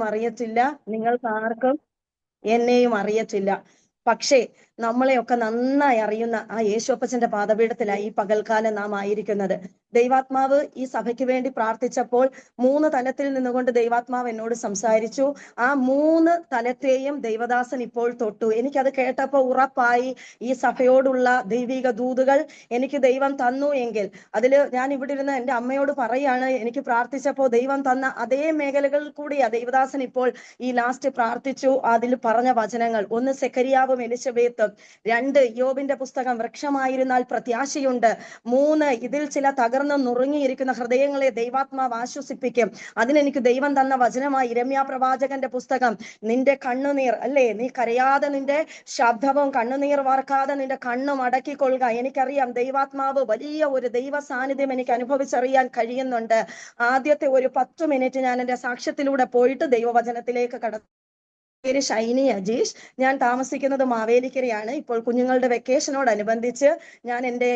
അറിയത്തില്ല, നിങ്ങൾക്ക് ആർക്കും എന്നെയും അറിയത്തില്ല. പക്ഷേ നമ്മളെയൊക്കെ നന്നായി അറിയുന്ന ആ യേശുപ്പച്ചന്റെ പാദപീഠത്തിലായി ഈ പകൽക്കാലം നാം ആയിരിക്കുന്നത്. ദൈവാത്മാവ് ഈ സഭയ്ക്ക് വേണ്ടി പ്രാർത്ഥിച്ചപ്പോൾ 3 തലത്തിൽ നിന്നുകൊണ്ട് ദൈവാത്മാവ് എന്നോട് സംസാരിച്ചു. ആ 3 തലത്തെയും ദൈവദാസൻ ഇപ്പോൾ തൊട്ടു. എനിക്കത് കേട്ടപ്പോൾ ഉറപ്പായി ഈ സഭയോടുള്ള ദൈവിക ദൂതുകൾ എനിക്ക് ദൈവം തന്നു എങ്കിൽ ഞാൻ ഇവിടെ ഇരുന്ന് എൻ്റെ അമ്മയോട് പറയാണ്, എനിക്ക് പ്രാർത്ഥിച്ചപ്പോൾ ദൈവം തന്ന അതേ മേഖലകളിൽ കൂടിയാ ദൈവദാസൻ ഇപ്പോൾ ഈ ലാസ്റ്റ് പ്രാർത്ഥിച്ചു. അതിൽ പറഞ്ഞ വചനങ്ങൾ 1 സെക്കരിയാവും എലിശബേത്തും, 2 യോബിന്റെ പുസ്തകം വൃക്ഷമായിരുന്നാൽ പ്രത്യാശയുണ്ട്, 3 ഇതിൽ ചില തകർന്ന് നുറുങ്ങിയിരിക്കുന്ന ഹൃദയങ്ങളെ ദൈവാത്മാവ് ആശ്വസിപ്പിക്കും. അതിനെനിക്ക് ദൈവം തന്ന വചനമായി ഇരമ്യാ പ്രവാചകന്റെ പുസ്തകം, നിന്റെ കണ്ണുനീർ അല്ലേ, നീ കരയാതെ നിന്റെ ശബ്ദവും കണ്ണുനീർ വാർക്കാതെ നിന്റെ കണ്ണും അടക്കിക്കൊള്ളുക. എനിക്കറിയാം ദൈവാത്മാവ് വലിയ ഒരു ദൈവ സാന്നിധ്യം എനിക്ക് അനുഭവിച്ചറിയാൻ കഴിയുന്നുണ്ട്. ആദ്യത്തെ ഒരു 10 മിനിറ്റ് ഞാൻ എൻ്റെ സാക്ഷ്യത്തിലൂടെ പോയിട്ട് ദൈവവചനത്തിലേക്ക് കടന്നു. പേര് ഷൈനി അജീഷ്. ഞാൻ താമസിക്കുന്നത് മാവേലിക്കരയാണ്. ഇപ്പോൾ കുഞ്ഞുങ്ങളുടെ വെക്കേഷനോടനുബന്ധിച്ച് ഞാൻ എൻ്റെ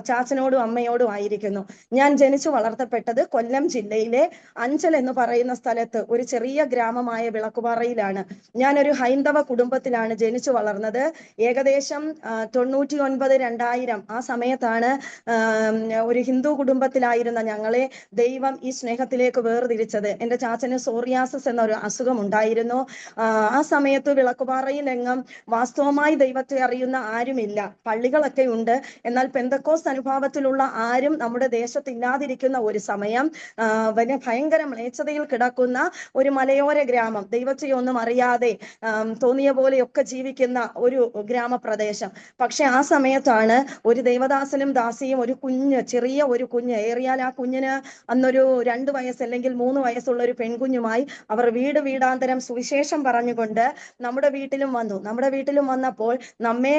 ചാച്ചനോടും അമ്മയോടും ആയിരിക്കുന്നു. ഞാൻ ജനിച്ചു വളർത്തപ്പെട്ടത് കൊല്ലം ജില്ലയിലെ അഞ്ചൽ എന്ന് പറയുന്ന സ്ഥലത്ത്, ഒരു ചെറിയ ഗ്രാമമായ വിളക്കുപാറയിലാണ്. ഞാനൊരു ഹൈന്ദവ കുടുംബത്തിലാണ് ജനിച്ചു വളർന്നത്. ഏകദേശം 99-2000 ആ സമയത്താണ് ഒരു ഹിന്ദു കുടുംബത്തിലായിരുന്ന ഞങ്ങളെ ദൈവം ഈ സ്നേഹത്തിലേക്ക് വേർതിരിച്ചത്. എൻ്റെ ചാച്ചന് സോറിയാസിസ് എന്നൊരു അസുഖം ഉണ്ടായിരുന്നു. ആ സമയത്ത് വിളക്കുപാറയിൽ എങ്ങും വാസ്തവമായി ദൈവത്തെ അറിയുന്ന ആരുമില്ല. പള്ളികളൊക്കെ ഉണ്ട്, എന്നാൽ പെന്തക്കോസ് അനുഭാവത്തിലുള്ള ആരും നമ്മുടെ ദേശത്തില്ലാതിരിക്കുന്ന ഒരു സമയം, ഭയങ്കര മ്ലേച്ഛതയിൽ കിടക്കുന്ന ഒരു മലയോര ഗ്രാമം, ദൈവത്തെ ഒന്നും അറിയാതെ തോന്നിയ പോലെയൊക്കെ ജീവിക്കുന്ന ഒരു ഗ്രാമപ്രദേശം. പക്ഷെ ആ സമയത്താണ് ഒരു ദൈവദാസനും ദാസിയും ഒരു ചെറിയ ഒരു കുഞ്ഞ്, ഏറിയാൽ ആ കുഞ്ഞിന് അന്നൊരു 2 വയസ്സ് അല്ലെങ്കിൽ 3 വയസ്സുള്ള ഒരു പെൺകുഞ്ഞുമായി അവർ വീടാന്തരം സുവിശേഷം പറഞ്ഞുകൊണ്ട് നമ്മുടെ വീട്ടിലും വന്നു. നമ്മുടെ വീട്ടിലും വന്നപ്പോൾ നമ്മെ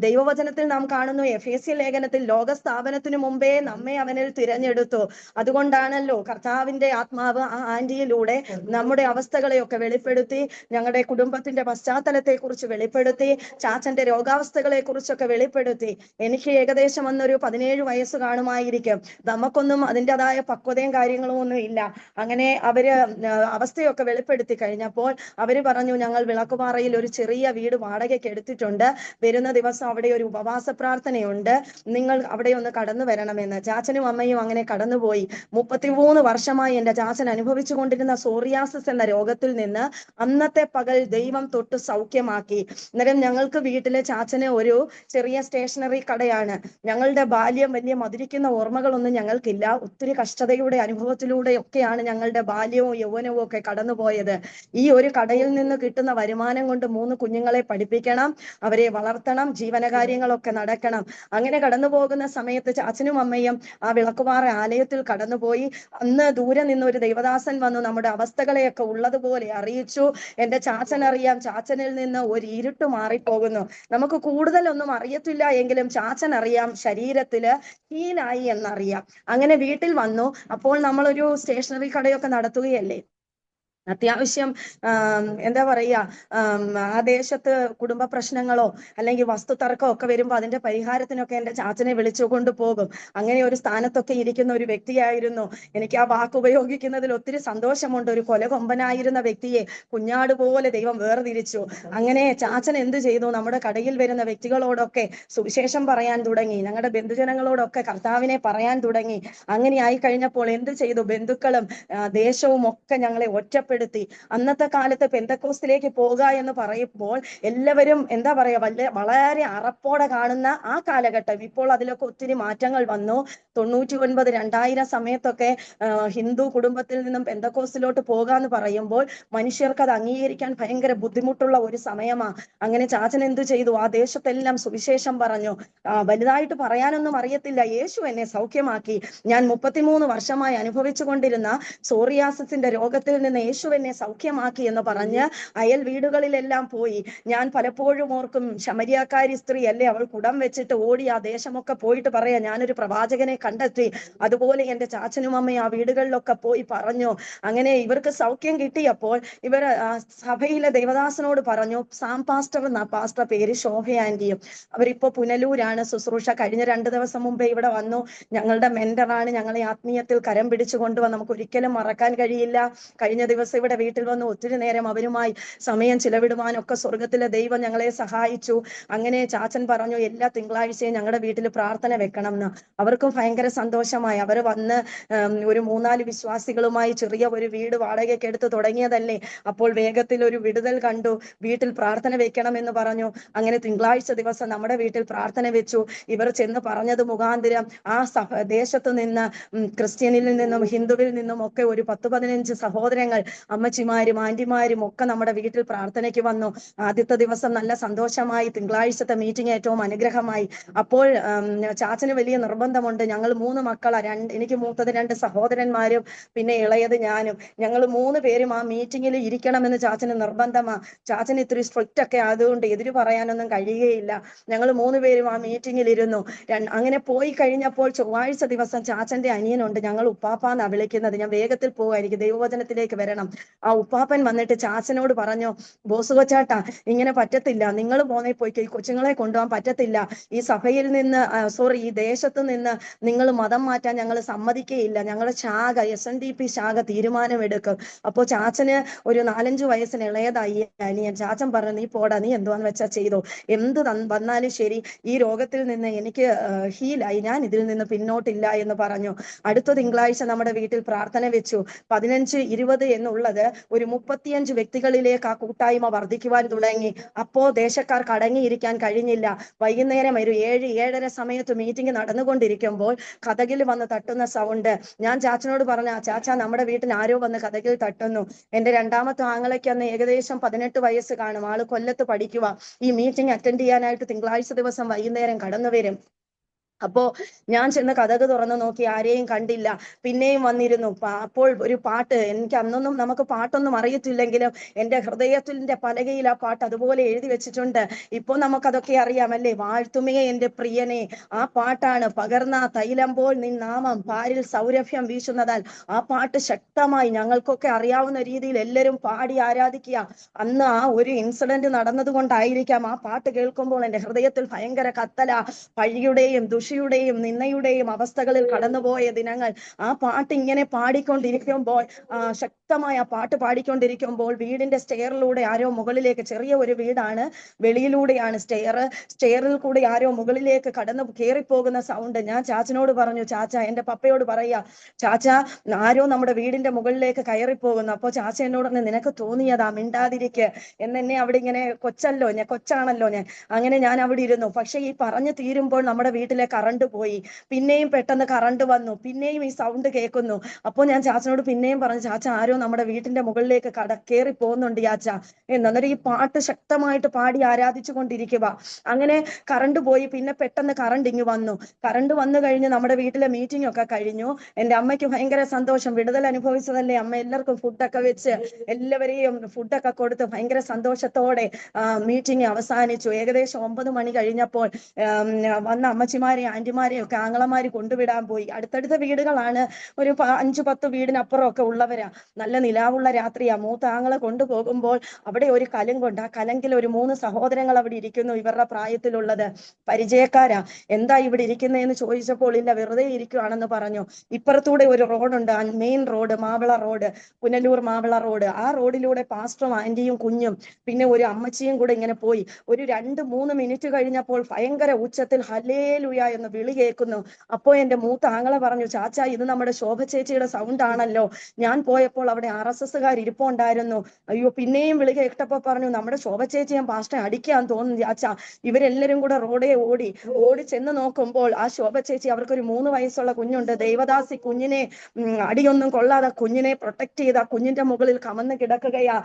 ദൈവവചനത്തിൽ നാം കാണുന്നു, എഫേസ്യ ലേഖനത്തിൽ ലോകസ്ഥാപനത്തിനു മുമ്പേ നമ്മെ അവനിൽ തിരഞ്ഞെടുത്തു. അതുകൊണ്ടാണല്ലോ കർത്താവിന്റെ ആത്മാവ് ആ ആന്റിയിലൂടെ നമ്മുടെ അവസ്ഥകളെയൊക്കെ വെളിപ്പെടുത്തി, ഞങ്ങളുടെ കുടുംബത്തിന്റെ പശ്ചാത്തലത്തെ കുറിച്ച് വെളിപ്പെടുത്തി, ചാച്ചന്റെ രോഗാവസ്ഥകളെ കുറിച്ചൊക്കെ വെളിപ്പെടുത്തി. എനിക്ക് ഏകദേശം അന്നൊരു 17 വയസ്സ് കാണുമായിരിക്കും. നമുക്കൊന്നും അതിൻ്റെതായ പക്വതയും കാര്യങ്ങളും ഒന്നും ഇല്ല. അങ്ങനെ അവര് അവസ്ഥയൊക്കെ വെളിപ്പെടുത്തി കഴിഞ്ഞപ്പോൾ അവര് പറഞ്ഞു, ഞങ്ങൾ വിളക്കുപാറയിൽ ഒരു ചെറിയ വീട് വാടകയ്ക്ക് എടുത്തിട്ടുണ്ട്, വരുന്ന ദിവസം അവിടെ ഒരു ഉപവാസ പ്രാർത്ഥനയുണ്ട്, നിങ്ങൾ അവിടെ ഒന്ന് കടന്നു വരണമെന്ന്. ചാച്ചനും അമ്മയും അങ്ങനെ കടന്നുപോയി. 33 വർഷമായി എൻ്റെ ചാച്ചൻ അനുഭവിച്ചു കൊണ്ടിരുന്ന സോറിയാസിസ് എന്ന രോഗത്തിൽ നിന്ന് അന്നത്തെ പകൽ ദൈവം തൊട്ട് സൗഖ്യമാക്കി. അന്നേരം ഞങ്ങൾക്ക് വീട്ടിലെ ചാച്ചന് ഒരു ചെറിയ സ്റ്റേഷനറി കടയാണ്. ഞങ്ങളുടെ ബാല്യം വലിയ മധുരിക്കുന്ന ഓർമ്മകളൊന്നും ഞങ്ങൾക്കില്ല. ഒത്തിരി കഷ്ടതയുടെ അനുഭവത്തിലൂടെ ഒക്കെയാണ് ഞങ്ങളുടെ ബാല്യവും യൗവനവും ഒക്കെ കടന്നുപോയത്. ഈ ഒരു കടയിൽ നിന്ന് കിട്ടുന്ന വരുമാനം കൊണ്ട് 3 കുഞ്ഞുങ്ങളെ പഠിപ്പിക്കണം, അവരെ വളർത്തണം, ജീവനകാര്യങ്ങളൊക്കെ നടക്കണം. അങ്ങനെ കടന്നു പോകുന്ന സമയത്ത് ചാച്ചനും അമ്മയും ആ വിളക്കുപാറ ആലയത്തിൽ കടന്നുപോയി. അന്ന് ദൂരെ നിന്ന് ഒരു ദൈവദാസൻ വന്നു നമ്മുടെ അവസ്ഥകളെയൊക്കെ ഉള്ളതുപോലെ അറിയിച്ചു. എൻ്റെ ചാച്ചൻ അറിയാം, ചാച്ചനിൽ നിന്ന് ഒരു ഇരുട്ട് മാറിപ്പോകുന്നു. നമുക്ക് കൂടുതലൊന്നും അറിയത്തില്ല എങ്കിലും ചാച്ചൻ അറിയാം, ശരീരത്തില് ഹീലായി എന്നറിയാം. അങ്ങനെ വീട്ടിൽ വന്നു. അപ്പോൾ നമ്മളൊരു സ്റ്റേഷനറി കടയൊക്കെ നടത്തുകയല്ലേ, അത്യാവശ്യം എന്താ പറയുക, ആ ദേശത്ത് കുടുംബ പ്രശ്നങ്ങളോ അല്ലെങ്കിൽ വസ്തു തർക്കമോ ഒക്കെ വരുമ്പോൾ അതിന്റെ പരിഹാരത്തിനൊക്കെ എൻ്റെ ചാച്ചനെ വിളിച്ചു കൊണ്ടുപോകും. അങ്ങനെ ഒരു സ്ഥാനത്തൊക്കെ ഇരിക്കുന്ന ഒരു വ്യക്തിയായിരുന്നു. എനിക്ക് ആ വാക്ക് ഉപയോഗിക്കുന്നതിൽ ഒത്തിരി സന്തോഷമുണ്ട്. ഒരു കൊലകൊമ്പനായിരുന്ന വ്യക്തിയെ കുഞ്ഞാട് പോലെ ദൈവം വേർതിരിച്ചു. അങ്ങനെ ചാച്ചൻ എന്ത് ചെയ്തു, നമ്മുടെ കടയിൽ വരുന്ന വ്യക്തികളോടൊക്കെ സുവിശേഷം പറയാൻ തുടങ്ങി, ഞങ്ങളുടെ ബന്ധുജനങ്ങളോടൊക്കെ കർത്താവിനെ പറയാൻ തുടങ്ങി. അങ്ങനെ ആയി കഴിഞ്ഞപ്പോൾ എന്ത് ചെയ്തു, ബന്ധുക്കളും ദേശവും ഒക്കെ ഞങ്ങളെ ഒറ്റപ്പെടുത്തി. അന്നത്തെ കാലത്ത് പെന്തക്കോസ്തിലേക്ക് പോകുക എന്ന് പറയുമ്പോൾ എല്ലാവരും എന്താ പറയാ, വളരെ അറപ്പോടെ കാണുന്ന ആ കാലഘട്ടം. ഇപ്പോൾ അതിലൊക്കെ ഒത്തിരി മാറ്റങ്ങൾ വന്നു. 99-2000 സമയത്തൊക്കെ ഹിന്ദു കുടുംബത്തിൽ നിന്നും പെന്തക്കോസ്തിലോട്ട് പോകാന്ന് പറയുമ്പോൾ മനുഷ്യർക്ക് അത് അംഗീകരിക്കാൻ ഭയങ്കര ബുദ്ധിമുട്ടുള്ള ഒരു സമയമാണ്. അങ്ങനെ ചാച്ചൻ എന്തു ചെയ്തു, ആ ദേശത്തെല്ലാം സുവിശേഷം പറഞ്ഞു. വലുതായിട്ട് പറയാനൊന്നും അറിയത്തില്ല, യേശു എന്നെ സൗഖ്യമാക്കി. ഞാൻ 33 വർഷമായി അനുഭവിച്ചു കൊണ്ടിരുന്ന സോറിയാസിന്റെ രോഗത്തിൽ നിന്ന് യേശു എന്നെ സൗഖ്യമാക്കി എന്ന് പറഞ്ഞ് അയൽ വീടുകളിലെല്ലാം പോയി. ഞാൻ പലപ്പോഴും ഓർക്കും, ശമരിയാക്കാരി സ്ത്രീ അല്ലേ, അവൾ കുടം വെച്ചിട്ട് ഓടി ആ ദേശമൊക്കെ പോയിട്ട് പറയാ, ഞാനൊരു പ്രവാചകനെ കണ്ടെത്തി. അതുപോലെ എൻ്റെ ചാച്ചനും അമ്മയും ആ വീടുകളിലൊക്കെ പോയി പറഞ്ഞു. അങ്ങനെ ഇവർക്ക് സൗഖ്യം കിട്ടിയപ്പോൾ ഇവർ സഭയിലെ ദേവദാസനോട് പറഞ്ഞു, സാം പാസ്റ്റർ എന്ന പാസ്റ്റർ പേര് ശോഭ ആന്റിയും, അവരിപ്പോ പുനലൂരാണ് ശുശ്രൂഷ. കഴിഞ്ഞ 2 ദിവസം മുമ്പേ ഇവിടെ വന്നു. ഞങ്ങളുടെ മെന്ററാണ്, ഞങ്ങളെ ആത്മീയത്തിൽ കരം പിടിച്ചു കൊണ്ടുവന്ന് നമുക്ക് ഒരിക്കലും മറക്കാൻ കഴിയില്ല. കഴിഞ്ഞ ദിവസം ദിവസം ഇവിടെ വീട്ടിൽ വന്ന് ഒത്തിരി നേരം അവരുമായി സമയം ചിലവിടുവാനൊക്കെ സ്വർഗത്തിലെ ദൈവം ഞങ്ങളെ സഹായിച്ചു. അങ്ങനെ ചാച്ചൻ പറഞ്ഞു എല്ലാ തിങ്കളാഴ്ചയും ഞങ്ങളുടെ വീട്ടിൽ പ്രാർത്ഥന വെക്കണം എന്ന്. അവർക്കും ഭയങ്കര സന്തോഷമായി. അവർ വന്ന് ഒരു 3-4 വിശ്വാസികളുമായി ചെറിയ ഒരു വീട് വാടകയ്ക്ക് എടുത്ത് തുടങ്ങിയതല്ലേ, അപ്പോൾ വേഗത്തിൽ ഒരു വിടുതൽ കണ്ടു. വീട്ടിൽ പ്രാർത്ഥന വെക്കണം എന്ന് പറഞ്ഞു. അങ്ങനെ തിങ്കളാഴ്ച ദിവസം നമ്മുടെ വീട്ടിൽ പ്രാർത്ഥന വെച്ചു. ഇവർ ചെന്ന് പറഞ്ഞത് മുഖാന്തരം ആ ദേശത്ത് നിന്ന് ക്രിസ്ത്യനിൽ നിന്നും ഹിന്ദുവിൽ നിന്നും ഒക്കെ ഒരു 10-15 സഹോദരങ്ങൾ, അമ്മച്ചിമാരും ആന്റിമാരും ഒക്കെ നമ്മുടെ വീട്ടിൽ പ്രാർത്ഥനയ്ക്ക് വന്നു. ആദ്യത്തെ ദിവസം നല്ല സന്തോഷമായി. തിങ്കളാഴ്ചത്തെ മീറ്റിംഗ് ഏറ്റവും അനുഗ്രഹമായി. അപ്പോൾ ചാച്ചന് വലിയ നിർബന്ധമുണ്ട്. ഞങ്ങൾ 3 മക്കളാ, എനിക്ക് മൂത്തത് 2 സഹോദരന്മാരും പിന്നെ ഇളയത് ഞാനും. ഞങ്ങൾ 3 പേരും ആ മീറ്റിംഗിൽ ഇരിക്കണമെന്ന് ചാച്ചന് നിർബന്ധമാ. ചാച്ചന് ഇത്തിരി സ്ട്രിക്റ്റ് ഒക്കെ ആയതുകൊണ്ട് എതിര് പറയാനൊന്നും കഴിയുകയില്ല. ഞങ്ങൾ 3 പേരും ആ മീറ്റിംഗിൽ ഇരുന്നു. അങ്ങനെ പോയി കഴിഞ്ഞപ്പോൾ ചൊവ്വാഴ്ച ദിവസം ചാച്ചന്റെ അനിയനുണ്ട്, ഞങ്ങൾ ഉപ്പാപ്പാന്നാ വിളിക്കുന്നത്. ഞാൻ വേഗത്തിൽ പോവായിരിക്കും, ദൈവവചനത്തിലേക്ക് വരണം. ആ ഉപ്പാപ്പൻ വന്നിട്ട് ചാച്ചനോട് പറഞ്ഞു, ബോസ് കൊച്ചാട്ടാ ഇങ്ങനെ പറ്റത്തില്ല, നിങ്ങൾ പോന്നേ പോയി, കൊച്ചുങ്ങളെ കൊണ്ടുപോകാൻ പറ്റത്തില്ല. ഈ സഭയിൽ നിന്ന് ഈ ദേശത്ത് നിന്ന് നിങ്ങൾ മതം മാറ്റാൻ ഞങ്ങൾ സമ്മതിക്കുകയില്ല. ഞങ്ങളുടെ ശാഖ SNDP ശാഖ തീരുമാനമെടുക്കും. അപ്പോൾ ചാച്ചന് ഒരു 4-5 വയസ്സിന് ഇളയതായി അനിയൻ. ചാച്ചൻ പറഞ്ഞു, നീ പോടാ, നീ എന്തുവാന്ന് വെച്ചാ ചെയ്തോ, എന്ത് വന്നാലും ശരി, ഈ രോഗത്തിൽ നിന്ന് എനിക്ക് ഹീലായി, ഞാൻ ഇതിൽ നിന്ന് പിന്നോട്ടില്ല എന്ന് പറഞ്ഞു. അടുത്ത തിങ്കളാഴ്ച നമ്മുടെ വീട്ടിൽ പ്രാർത്ഥന വെച്ചു. 15-20 എന്നുള്ളത് ഒരു 35 വ്യക്തികളിലേക്ക് ആ കൂട്ടായ്മ വർദ്ധിക്കുവാൻ തുടങ്ങി. അപ്പോ ദേശക്കാർക്ക് അടങ്ങിയിരിക്കാൻ കഴിഞ്ഞില്ല. വൈകുന്നേരം ഒരു 7-7:30 സമയത്ത് മീറ്റിംഗ് നടന്നുകൊണ്ടിരിക്കുമ്പോൾ കതകിൽ വന്ന് തട്ടുന്ന സൗണ്ട്. ഞാൻ ചാച്ചനോട് പറഞ്ഞ, ചാച്ചാ നമ്മുടെ വീട്ടിൽ ആരോ വന്ന് കതകിൽ തട്ടുന്നു. എന്റെ രണ്ടാമത്തെ ആങ്ങളയ്ക്ക് അന്ന് ഏകദേശം 18 വയസ്സ് കാണും. ആള് കൊല്ലത്ത് പഠിക്കുക. ഈ മീറ്റിംഗ് അറ്റൻഡ് ചെയ്യാനായിട്ട് തിങ്കളാഴ്ച ദിവസം വൈകുന്നേരം കടന്നു വരും. അപ്പോ ഞാൻ ചെന്ന് കതക് തുറന്നു നോക്കി, ആരെയും കണ്ടില്ല. പിന്നെയും വന്നിരുന്നു. അപ്പോൾ ഒരു പാട്ട്, എനിക്ക് അന്നൊന്നും നമുക്ക് പാട്ടൊന്നും അറിയത്തില്ലെങ്കിലും എന്റെ ഹൃദയത്തിന്റെ പലകയിൽ ആ പാട്ട് അതുപോലെ എഴുതി വെച്ചിട്ടുണ്ട്. ഇപ്പൊ നമുക്കതൊക്കെ അറിയാമല്ലേ, വാഴ്ത്തുമേ എന്റെ പ്രിയനെ, ആ പാട്ടാണ്. പകർന്ന തൈലം പോൽ നിൻ നാമം പാരിൽ സൗരഭ്യം വീശുന്നതാൽ. ആ പാട്ട് ശക്തമായി ഞങ്ങൾക്കൊക്കെ അറിയാവുന്ന രീതിയിൽ എല്ലാവരും പാടി ആരാധിക്കുക. അന്ന് ആ ഒരു ഇൻസിഡന്റ് നടന്നത് കൊണ്ടായിരിക്കാം ആ പാട്ട് കേൾക്കുമ്പോൾ എന്റെ ഹൃദയത്തിൽ ഭയങ്കര കത്തല. പഴിയുടെയും യുടെയും നിന്നയുടെയും അവസ്ഥകളിൽ കടന്നുപോയ ദിനങ്ങൾ. ആ പാട്ട് ഇങ്ങനെ പാടിക്കൊണ്ടിരിക്കുമ്പോൾ, ശക്തമായ പാട്ട് പാടിക്കൊണ്ടിരിക്കുമ്പോൾ വീടിന്റെ സ്റ്റെയറിലൂടെ ആരോ മുകളിലേക്ക്, ചെറിയ ഒരു വീടാണ്, വെളിയിലൂടെയാണ് സ്റ്റെയറിൽ കൂടി ആരോ മുകളിലേക്ക് കടന്നു കയറിപ്പോകുന്ന സൗണ്ട്. ഞാൻ ചാച്ചനോട് പറഞ്ഞു, ചാച്ച, എന്റെ പപ്പയോട് പറയാ, ചാച്ച ആരോ നമ്മുടെ വീടിന്റെ മുകളിലേക്ക് കയറിപ്പോകുന്നു. അപ്പൊ ചാച്ച എന്നോട്, നിനക്ക് തോന്നിയതാ, മിണ്ടാതിരിക്ക് എന്നെ അവിടെ ഇങ്ങനെ, കൊച്ചാണല്ലോ ഞാൻ. അങ്ങനെ ഞാൻ അവിടെ ഇരുന്നു. പക്ഷെ ഈ പറഞ്ഞു തീരുമ്പോൾ നമ്മുടെ വീട്ടിലെ കറണ്ട് പോയി. പിന്നെയും പെട്ടെന്ന് കറണ്ട് വന്നു. പിന്നെയും ഈ സൗണ്ട് കേൾക്കുന്നു. അപ്പോൾ ഞാൻ ചാച്ചനോട് പിന്നെയും പറഞ്ഞു, ചാച്ച ആരോ നമ്മുടെ വീട്ടിന്റെ മുകളിലേക്ക് കയറി പോകുന്നുണ്ട് ചാച്ച എന്നന്നേരം ഈ പാട്ട് ശക്തമായിട്ട് പാടി ആരാധിച്ചു കൊണ്ടിരിക്കുക. അങ്ങനെ കറണ്ട് പോയി. പിന്നെ പെട്ടെന്ന് കറണ്ട് ഇങ്ങ് വന്നു. കറണ്ട് വന്നു കഴിഞ്ഞ് നമ്മുടെ വീട്ടിലെ മീറ്റിംഗ് ഒക്കെ കഴിഞ്ഞു. എന്റെ അമ്മയ്ക്ക് ഭയങ്കര സന്തോഷം. വിടുതൽ അനുഭവിച്ചതല്ലേ അമ്മ, എല്ലാവർക്കും ഫുഡൊക്കെ വെച്ച് എല്ലാവരെയും ഫുഡൊക്കെ കൊടുത്ത് ഭയങ്കര സന്തോഷത്തോടെ മീറ്റിംഗ് അവസാനിച്ചു. ഏകദേശം 9 മണി കഴിഞ്ഞപ്പോൾ വന്ന അമ്മച്ചിമാരെയും ആന്റിമാരെയും ഒക്കെ ആങ്ങളമാര് കൊണ്ടുവിടാൻ പോയി. അടുത്തടുത്ത വീടുകളാണ്, ഒരു 5-10 വീടിനപ്പുറമൊക്കെ ഉള്ളവരാ. നല്ല നിലാവുള്ള രാത്രിയാ. മൂത്ത ആങ്ങളെ കൊണ്ടുപോകുമ്പോൾ അവിടെ ഒരു കലുങ്കുണ്ട്. ആ കലങ്കിൽ ഒരു 3 സഹോദരങ്ങൾ അവിടെ ഇരിക്കുന്നു, ഇവരുടെ പ്രായത്തിലുള്ളത്, പരിചയക്കാരാ. എന്താ ഇവിടെ ഇരിക്കുന്നതെന്ന് ചോദിച്ചപ്പോൾ, ഇല്ല വെറുതെ ഇരിക്കുകയാണെന്ന് പറഞ്ഞു. ഇപ്പുറത്തൂടെ ഒരു റോഡുണ്ട്, main road, Mavila road, Punalur Mavila road. ആ റോഡിലൂടെ പാസ്റ്ററും ആന്റിയും കുഞ്ഞും പിന്നെ ഒരു അമ്മച്ചിയും കൂടെ ഇങ്ങനെ പോയി. ഒരു 2-3 മിനിറ്റ് കഴിഞ്ഞപ്പോൾ ഭയങ്കര ഉച്ചത്തിൽ ഹല്ലേലൂയ എന്ന് വിളി കേൾക്കുന്നു. അപ്പോ എന്റെ മൂത്ത ആങ്ങളെ പറഞ്ഞു, ചാച്ചാ ഇത് നമ്മുടെ ശോഭ ചേച്ചിയുടെ സൗണ്ട് ആണല്ലോ. ഞാൻ പോയപ്പോൾ അവിടെ RSSകാർ ഇരിപ്പുണ്ടായിരുന്നു. അയ്യോ, പിന്നെയും വിളി കേട്ടപ്പോ പറഞ്ഞു, നമ്മുടെ ശോഭ ചേച്ചി ഞാൻ പാസ്റ്ററെ അടിക്കാൻ തോന്നുന്നു ചാച്ചാ. ഇവരെല്ലാരും കൂടെ റോഡേ ഓടി ചെന്ന് നോക്കുമ്പോൾ ആ ശോഭ ചേച്ചി, അവർക്കൊരു 3 വയസ്സുള്ള കുഞ്ഞുണ്ട്, ദേവദാസി കുഞ്ഞിനെ അടിയൊന്നും കൊള്ളാതെ കുഞ്ഞിനെ പ്രൊട്ടക്ട് ചെയ്ത കുഞ്ഞിന്റെ മുകളിൽ കമന്ന് കിടക്കുകയാ.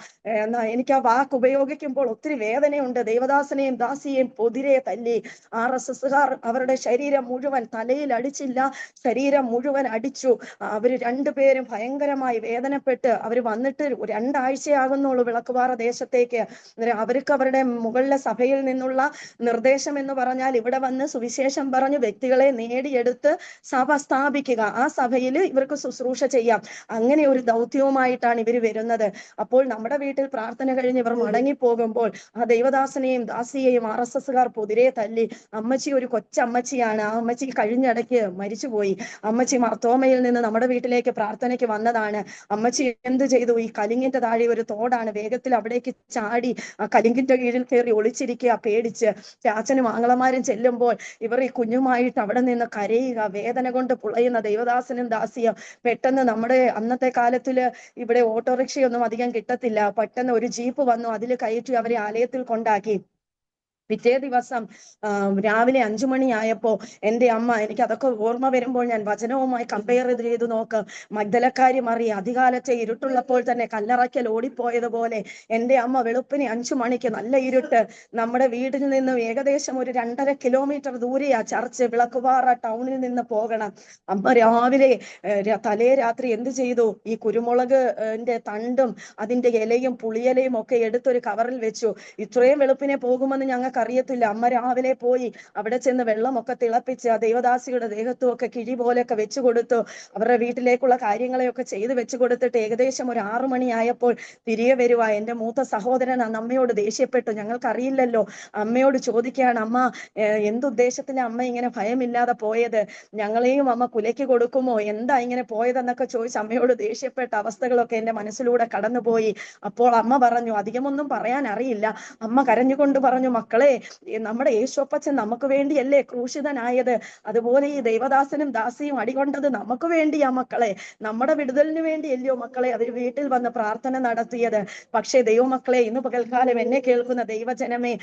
എനിക്ക് ആ വാക്ക് ഉപയോഗിക്കുമ്പോൾ ഒത്തിരി വേദനയുണ്ട്. ദേവദാസനെയും ദാസിയെയും പൊതിരെ തല്ലി. RSSകാർ അവരുടെ ശരീരം മുഴുവൻ, തലയിൽ അടിച്ചില്ല, ശരീരം മുഴുവൻ അടിച്ചു. അവര് 2 പേരും ഭയങ്കരമായി വേദനപ്പെട്ട് അവര് വന്നിട്ട് 2 ആഴ്ചയാകുന്നുള്ളൂ വിളക്കുപാറ ദേശത്തേക്ക്. അവർക്ക് അവരുടെ മുകളിലെ സഭയിൽ നിന്നുള്ള നിർദ്ദേശം എന്ന് പറഞ്ഞാൽ, ഇവിടെ വന്ന് സുവിശേഷം പറഞ്ഞ് വ്യക്തികളെ നേടിയെടുത്ത് സഭ സ്ഥാപിക്കുക, ആ സഭയിൽ ഇവർക്ക് ശുശ്രൂഷ ചെയ്യാം. അങ്ങനെ ഒരു ദൗത്യവുമായിട്ടാണ് ഇവർ വരുന്നത്. അപ്പോൾ നമ്മുടെ വീട്ടിൽ പ്രാർത്ഥന കഴിഞ്ഞ് ഇവർ മടങ്ങി പോകുമ്പോൾ ആ ദൈവദാസനെയും ദാസിയെയും RSSകാർ പൊതിരെ തല്ലി. അമ്മച്ചി ഒരു കൊച്ചമ്മച്ചിയാ. അമ്മച്ചിയാണ്. ആ അമ്മച്ചി കഴിഞ്ഞിടയ്ക്ക് മരിച്ചുപോയി. അമ്മച്ചി മർത്തോമയിൽ നിന്ന് നമ്മുടെ വീട്ടിലേക്ക് പ്രാർത്ഥനയ്ക്ക് വന്നതാണ്. അമ്മച്ചി എന്ത് ചെയ്തു? ഈ കലിങ്ങിന്റെ താഴെ ഒരു തോടാണ്, വേഗത്തിൽ അവിടേക്ക് ചാടി ആ കലിങ്കിന്റെ കീഴിൽ കയറി ഒളിച്ചിരിക്കുക പേടിച്ച്. ചാച്ചനും ആങ്ങളമാരും ചെല്ലുമ്പോൾ ഇവർ ഈ കുഞ്ഞുമായിട്ട് അവിടെ നിന്ന് കരയുക, വേദന കൊണ്ട് പുളയുന്ന ദൈവദാസനും ദാസിയും. പെട്ടെന്ന് നമ്മുടെ അന്നത്തെ കാലത്തില് ഇവിടെ ഓട്ടോറിക്ഷയൊന്നും അധികം കിട്ടത്തില്ല. പെട്ടെന്ന് ഒരു ജീപ്പ് വന്നു, അതിൽ കയറ്റി അവരെ ആലയത്തിൽ കൊണ്ടാക്കി. പിറ്റേ ദിവസം രാവിലെ 5 മണിയായപ്പോ എൻ്റെ അമ്മ, എനിക്ക് അതൊക്കെ ഓർമ്മ വരുമ്പോൾ ഞാൻ വചനവുമായി കമ്പയർ ചെയ്ത് നോക്കും. മഗ്ദലക്കാരി മറിയ അധികാലത്തെ ഇരുട്ടുള്ളപ്പോൾ തന്നെ കല്ലറയ്ക്കൽ ഓടിപ്പോയതുപോലെ എൻ്റെ അമ്മ വെളുപ്പിന് 5 മണിക്ക്, നല്ല ഇരുട്ട്, നമ്മുടെ വീടിൽ നിന്നും ഏകദേശം ഒരു 2.5 കിലോമീറ്റർ ദൂരെയാ ചർച്ച്. വിളക്കുപാറ ടൗണിൽ നിന്ന് പോകണം. അമ്മ രാവിലെ തലേ രാത്രി എന്ത് ചെയ്തു? ഈ കുരുമുളകിന്റെ തണ്ടും അതിന്റെ ഇലയും പുളിയിലയും ഒക്കെ എടുത്തൊരു കവറിൽ വെച്ചു. ഇത്രയും വെളുപ്പിനെ പോകുമെന്ന് ഞങ്ങൾക്ക് അറിയത്തില്ല. അമ്മ രാവിലെ പോയി അവിടെ ചെന്ന് വെള്ളമൊക്കെ തിളപ്പിച്ച് ആ ദേവദാസിയുടെ ദേഹത്തും ഒക്കെ കിഴി പോലെയൊക്കെ വെച്ചു കൊടുത്തു. അവരുടെ വീട്ടിലേക്കുള്ള കാര്യങ്ങളെയൊക്കെ ചെയ്ത് വെച്ചു കൊടുത്തിട്ട് ഏകദേശം ഒരു 6 മണിയായപ്പോൾ തിരികെ വരുവാ. എൻ്റെ മൂത്ത സഹോദരൻ അന്ന് അമ്മയോട് ദേഷ്യപ്പെട്ടു. ഞങ്ങൾക്കറിയില്ലല്ലോ. അമ്മയോട് ചോദിക്കുകയാണ്, അമ്മ എന്തുദ്ദേശത്തില അമ്മ ഇങ്ങനെ ഭയമില്ലാതെ പോയത്? ഞങ്ങളെയും അമ്മ കുലയ്ക്ക് കൊടുക്കുമോ? എന്താ ഇങ്ങനെ പോയതെന്നൊക്കെ ചോദിച്ച് അമ്മയോട് ദേഷ്യപ്പെട്ട അവസ്ഥകളൊക്കെ എൻ്റെ മനസ്സിലൂടെ കടന്നുപോയി. അപ്പോൾ അമ്മ പറഞ്ഞു, അധികമൊന്നും പറയാൻ അറിയില്ല. അമ്മ കരഞ്ഞുകൊണ്ട് പറഞ്ഞു, മക്കളെ, നമ്മുടെ യേശുപ്പച്ചൻ നമുക്ക് വേണ്ടിയല്ലേ ക്രൂശിതനായത്? അതുപോലെ ഈ ദൈവദാസനും ദാസിയും അടികൊണ്ടത് നമുക്ക് വേണ്ടിയാ മക്കളെ, നമ്മുടെ വിടുതലിന് വേണ്ടിയല്ലയോ മക്കളെ അവർ വീട്ടിൽ വന്ന് പ്രാർത്ഥന നടത്തിയത്? പക്ഷേ ദൈവമക്കളെ, ഇന്ന് പകൽക്കാലം എന്നെ കേൾക്കുന്ന ദൈവജനമേ,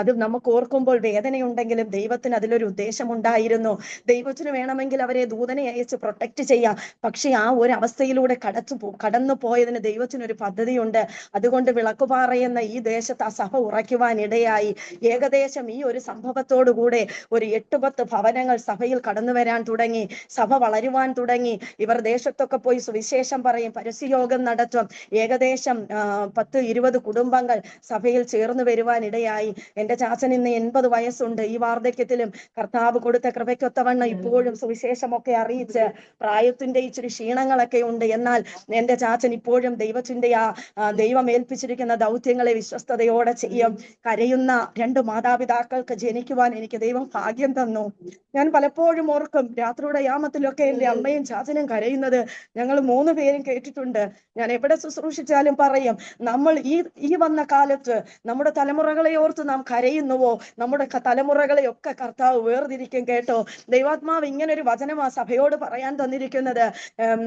അത് നമുക്ക് ഓർക്കുമ്പോൾ വേദനയുണ്ടെങ്കിലും ദൈവത്തിന് അതിലൊരു ഉദ്ദേശമുണ്ടായിരുന്നു. ദൈവത്തിന് വേണമെങ്കിൽ അവരെ ദൂതനെ അയച്ച് പ്രൊട്ടക്ട് ചെയ്യാം. പക്ഷെ ആ ഒരു അവസ്ഥയിലൂടെ കടന്നു പോയതിന് ദൈവത്തിനൊരു പദ്ധതിയുണ്ട്. അതുകൊണ്ട് വിളക്കുപാറ എന്ന ഈ ദേശത്ത് ആ സഭ ഉറയ്ക്കുവാൻ ഇടയായി. ഏകദേശം ഈ ഒരു സംഭവത്തോടുകൂടെ ഒരു 8-10 ഭവനങ്ങൾ സഭയിൽ കടന്നു വരാൻ തുടങ്ങി. സഭ വളരുവാൻ തുടങ്ങി. ഇവർ ദേശത്തൊക്കെ പോയി സുവിശേഷം പറയും, പരസ്യയോഗം നടത്തും. ഏകദേശം 10-20 കുടുംബങ്ങൾ സഭയിൽ ചേർന്ന് വരുവാൻ ഇടയായി. എൻ്റെ ചാച്ചൻ ഇന്ന് 80 വയസ്സുണ്ട്. ഈ വാർദ്ധക്യത്തിലും കർത്താവ് കൊടുത്ത കൃപയ്ക്കൊത്തവണ്ണം ഇപ്പോഴും സുവിശേഷമൊക്കെ അറിയിച്ച് പ്രായത്തിന്റെ ഇച്ചിരി ക്ഷീണങ്ങളൊക്കെ ഉണ്ട്. എന്നാൽ എൻ്റെ ചാച്ചൻ ഇപ്പോഴും ദൈവത്തിന്റെ ദൈവം ഏൽപ്പിച്ചിരിക്കുന്ന ദൗത്യങ്ങളെ വിശ്വസ്തയോടെ ചെയ്യും. കരയുന്ന 2 മാതാപിതാക്കൾക്ക് ജനിക്കുവാൻ എനിക്ക് ദൈവം ഭാഗ്യം തന്നു. ഞാൻ പലപ്പോഴും ഓർക്കും, രാത്രിയുടെ യാമത്തിലൊക്കെ എൻ്റെ അമ്മയും ചാച്ചനും കരയുന്നത് ഞങ്ങൾ 3 പേരും കേട്ടിട്ടുണ്ട്. ഞാൻ എവിടെ ശുശ്രൂഷിച്ചാലും പറയും, നമ്മൾ ഈ വന്ന കാലത്ത് നമ്മുടെ തലമുറകളെ ഓർത്ത് നാം കരയുന്നുവോ, നമ്മുടെ തലമുറകളെ ഒക്കെ കർത്താവ് വേർതിരിക്കും കേട്ടോ. ദൈവാത്മാവ് ഇങ്ങനെ ഒരു വചനം ആ സഭയോട് പറയാൻ തന്നിരിക്കുന്നത്.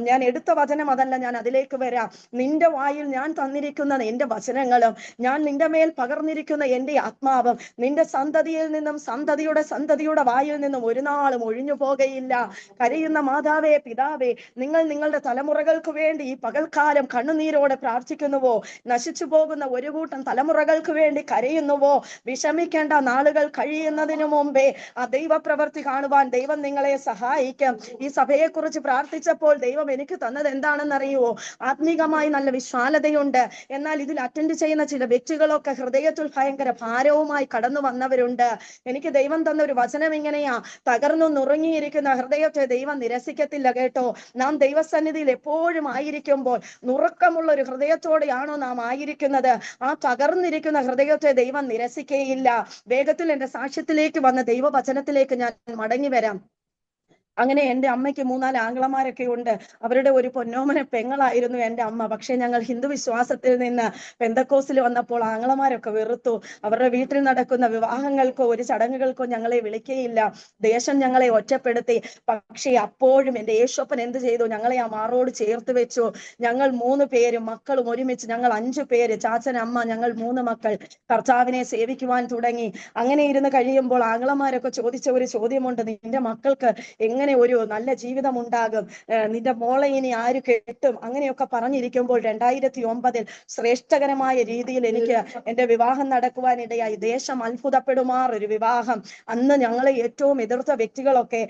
ഞാൻ എടുത്ത വചനം അതല്ല, ഞാൻ അതിലേക്ക് വരാം. നിന്റെ വായിൽ ഞാൻ തന്നിരിക്കുന്ന എൻ്റെ വചനങ്ങളും ഞാൻ നിന്റെ മേൽ പകർന്നിരിക്കുന്ന എൻ്റെ ആത്മാവും നിന്റെ സന്തതിയിൽ നിന്നും സന്തതിയുടെ വായിൽ നിന്നും ഒരു നാളും ഒഴിഞ്ഞു പോകയില്ല. കരയുന്ന മാതാവേ, പിതാവേ, നിങ്ങൾ നിങ്ങളുടെ തലമുറകൾക്ക് വേണ്ടി ഈ പകൽക്കാലം കണ്ണുനീരോടെ പ്രാർത്ഥിക്കുന്നുവോ? നശിച്ചു പോകുന്ന ഒരു കൂട്ടം തലമുറകൾക്ക് വേണ്ടി കരയുന്നുവോ? വിഷമിക്കേണ്ട, നാളുകൾ കഴിയുന്നതിനു മുമ്പേ ആ ദൈവപ്രവൃത്തി കാണുവാൻ ദൈവം നിങ്ങളെ സഹായിക്കും. ഈ സഭയെ കുറിച്ച് പ്രാർത്ഥിച്ചപ്പോൾ ദൈവം എനിക്ക് തന്നത് എന്താണെന്നറിയുവോ? ആത്മീകമായി നല്ല വിശാലതയുണ്ട്. എന്നാൽ ഇതിൽ അറ്റൻഡ് ചെയ്യുന്ന ചില വ്യക്തികളൊക്കെ ഹൃദയത്തിൽ ഭയങ്കര ഭാരവുമായി കടന്നു വന്നവരുണ്ട്. എനിക്ക് ദൈവം തന്ന ഒരു വചനം ഇങ്ങനെയാ, തകർന്നു നുറുങ്ങിയിരിക്കുന്ന ഹൃദയത്തെ ദൈവം നിരസിക്കത്തില്ല കേട്ടോ. നാം ദൈവസന്നിധിയിൽ എപ്പോഴും ആയിരിക്കുമ്പോൾ നുറുക്കമുള്ള ഒരു ഹൃദയത്തോടെയാണോ നാം ആയിരിക്കുന്നത്, ആ തകർന്നിരിക്കുന്ന ഹൃദയത്തെ ദൈവം നിരസിക്കുകയില്ല. വേഗത്തിൽ എൻ്റെ സാക്ഷ്യത്തിലേക്ക് വന്ന ദൈവവചനത്തിലേക്ക് ഞാൻ മടങ്ങി വരാം. അങ്ങനെ എൻ്റെ അമ്മയ്ക്ക് 3-4 ആംഗ്ലമാരൊക്കെ ഉണ്ട്. അവരുടെ ഒരു പൊന്നോമന പെങ്ങളായിരുന്നു എൻ്റെ അമ്മ. പക്ഷെ ഞങ്ങൾ ഹിന്ദു വിശ്വാസത്തിൽ നിന്ന് പെന്തക്കോസിൽ വന്നപ്പോൾ ആംഗ്ലമാരൊക്കെ വെറുത്തു. അവരുടെ വീട്ടിൽ നടക്കുന്ന വിവാഹങ്ങൾക്കോ ഒരു ചടങ്ങുകൾക്കോ ഞങ്ങളെ വിളിക്കുകയില്ല. ദേശം ഞങ്ങളെ ഒറ്റപ്പെടുത്തി. പക്ഷേ അപ്പോഴും എൻ്റെ യേശുപ്പൻ എന്ത് ചെയ്തു? ഞങ്ങളെ ആ മാറോട് ചേർത്ത് വെച്ചു. ഞങ്ങൾ 3 പേരും മക്കളും ഒരുമിച്ച്, ഞങ്ങൾ 5 പേര്, ചാച്ചൻ, അമ്മ, ഞങ്ങൾ 3 മക്കൾ കർത്താവിനെ സേവിക്കുവാൻ തുടങ്ങി. അങ്ങനെ ഇരുന്ന് കഴിയുമ്പോൾ ആംഗ്ലമാരൊക്കെ ചോദിച്ച ഒരു ചോദ്യമുണ്ട്, നിന്റെ മക്കൾക്ക് എങ്ങനെ ഒരു നല്ല ജീവിതം ഉണ്ടാകും, നിന്റെ മോളെ ഇനി ആര് കെട്ടും? അങ്ങനെയൊക്കെ പറഞ്ഞിരിക്കുമ്പോൾ 2009 ശ്രേഷ്ഠകരമായ രീതിയിൽ എനിക്ക് എൻ്റെ വിവാഹം നടക്കുവാനിടയായി. ദേശം അത്ഭുതപ്പെടുമാർ ഒരു വിവാഹം. അന്ന് ഞങ്ങളെ ഏറ്റവും എതിർത്ത വ്യക്തികളൊക്കെ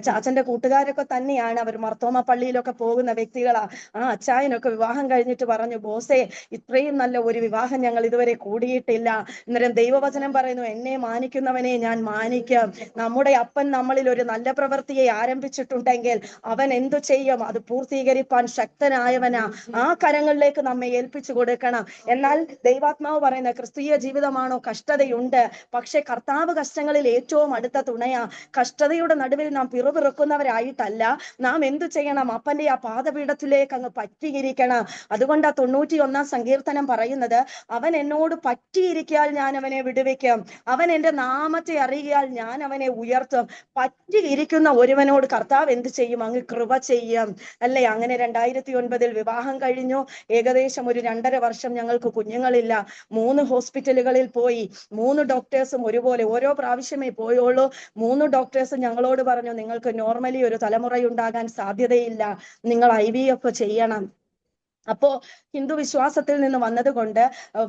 ചാച്ചന്റെ കൂട്ടുകാരൊക്കെ തന്നെയാണ്. അവർ മർത്തോമ പള്ളിയിലൊക്കെ പോകുന്ന വ്യക്തികളാ. ആ അച്ചായനൊക്കെ വിവാഹം കഴിഞ്ഞിട്ട് പറഞ്ഞു, ബോസേ, ഇത്രയും നല്ല ഒരു വിവാഹം ഞങ്ങൾ ഇതുവരെ കൂടിയിട്ടില്ല. അന്നേരം ദൈവവചനം പറയുന്നു, എന്നെ മാനിക്കുന്നവനെ ഞാൻ മാനിക്കും. നമ്മുടെ അപ്പൻ നമ്മളിൽ ഒരു നല്ല പ്രവൃത്തിയെ ആരംഭിച്ചിട്ടുണ്ടെങ്കിൽ അവൻ എന്തു ചെയ്യും? അത് പൂർത്തീകരിപ്പാൻ ശക്തനായവനാ. ആ കരങ്ങളിലേക്ക് നമ്മെ ഏൽപ്പിച്ചു കൊടുക്കണം. എന്നാൽ ദൈവാത്മാവ് പറയുന്ന ക്രിസ്തീയ ജീവിതമാണോ? കഷ്ടതയുണ്ട്, പക്ഷെ കർത്താവ് കഷ്ടങ്ങളിൽ ഏറ്റവും അടുത്ത തുണയാ. കഷ്ടതയുടെ നടുവിൽ നാം പിറുപിറുക്കുന്നവരായിട്ടല്ല, നാം എന്തു ചെയ്യണം? അപ്പന്റെ ആ പാദപീഠത്തിലേക്ക് അങ്ങ് പറ്റിയിരിക്കണം. അതുകൊണ്ട് 91 സങ്കീർത്തനം പറയുന്നത്, അവൻ എന്നോട് പറ്റിയിരിക്കാൽ ഞാൻ അവനെ വിടുവിക്കും, അവൻ എന്റെ നാമത്തെ അറിയാൽ ഞാൻ അവനെ ഉയർത്തും. പറ്റിയിരിക്കുന്ന ഒരുവനോട് കർത്താവ് എന്ത് ചെയ്യും? അങ്ങ് കൃപ ചെയ്യും, അല്ലെ? അങ്ങനെ 2009 വിവാഹം കഴിഞ്ഞു. ഏകദേശം ഒരു 2.5 വർഷം ഞങ്ങൾക്ക് കുഞ്ഞുങ്ങളില്ല. 3 ഹോസ്പിറ്റലുകളിൽ പോയി. 3 ഡോക്ടേഴ്സും ഒരുപോലെ, ഓരോ പ്രാവശ്യമേ പോയുള്ളൂ. 3 ഡോക്ടേഴ്സും ഞങ്ങളോട് പറഞ്ഞു, നിങ്ങൾക്ക് നോർമലി ഒരു തലമുറയുണ്ടാകാൻ സാധ്യതയില്ല, നിങ്ങൾ IVF ചെയ്യണം. അപ്പോ ഹിന്ദു വിശ്വാസത്തിൽ നിന്ന് വന്നതുകൊണ്ട്,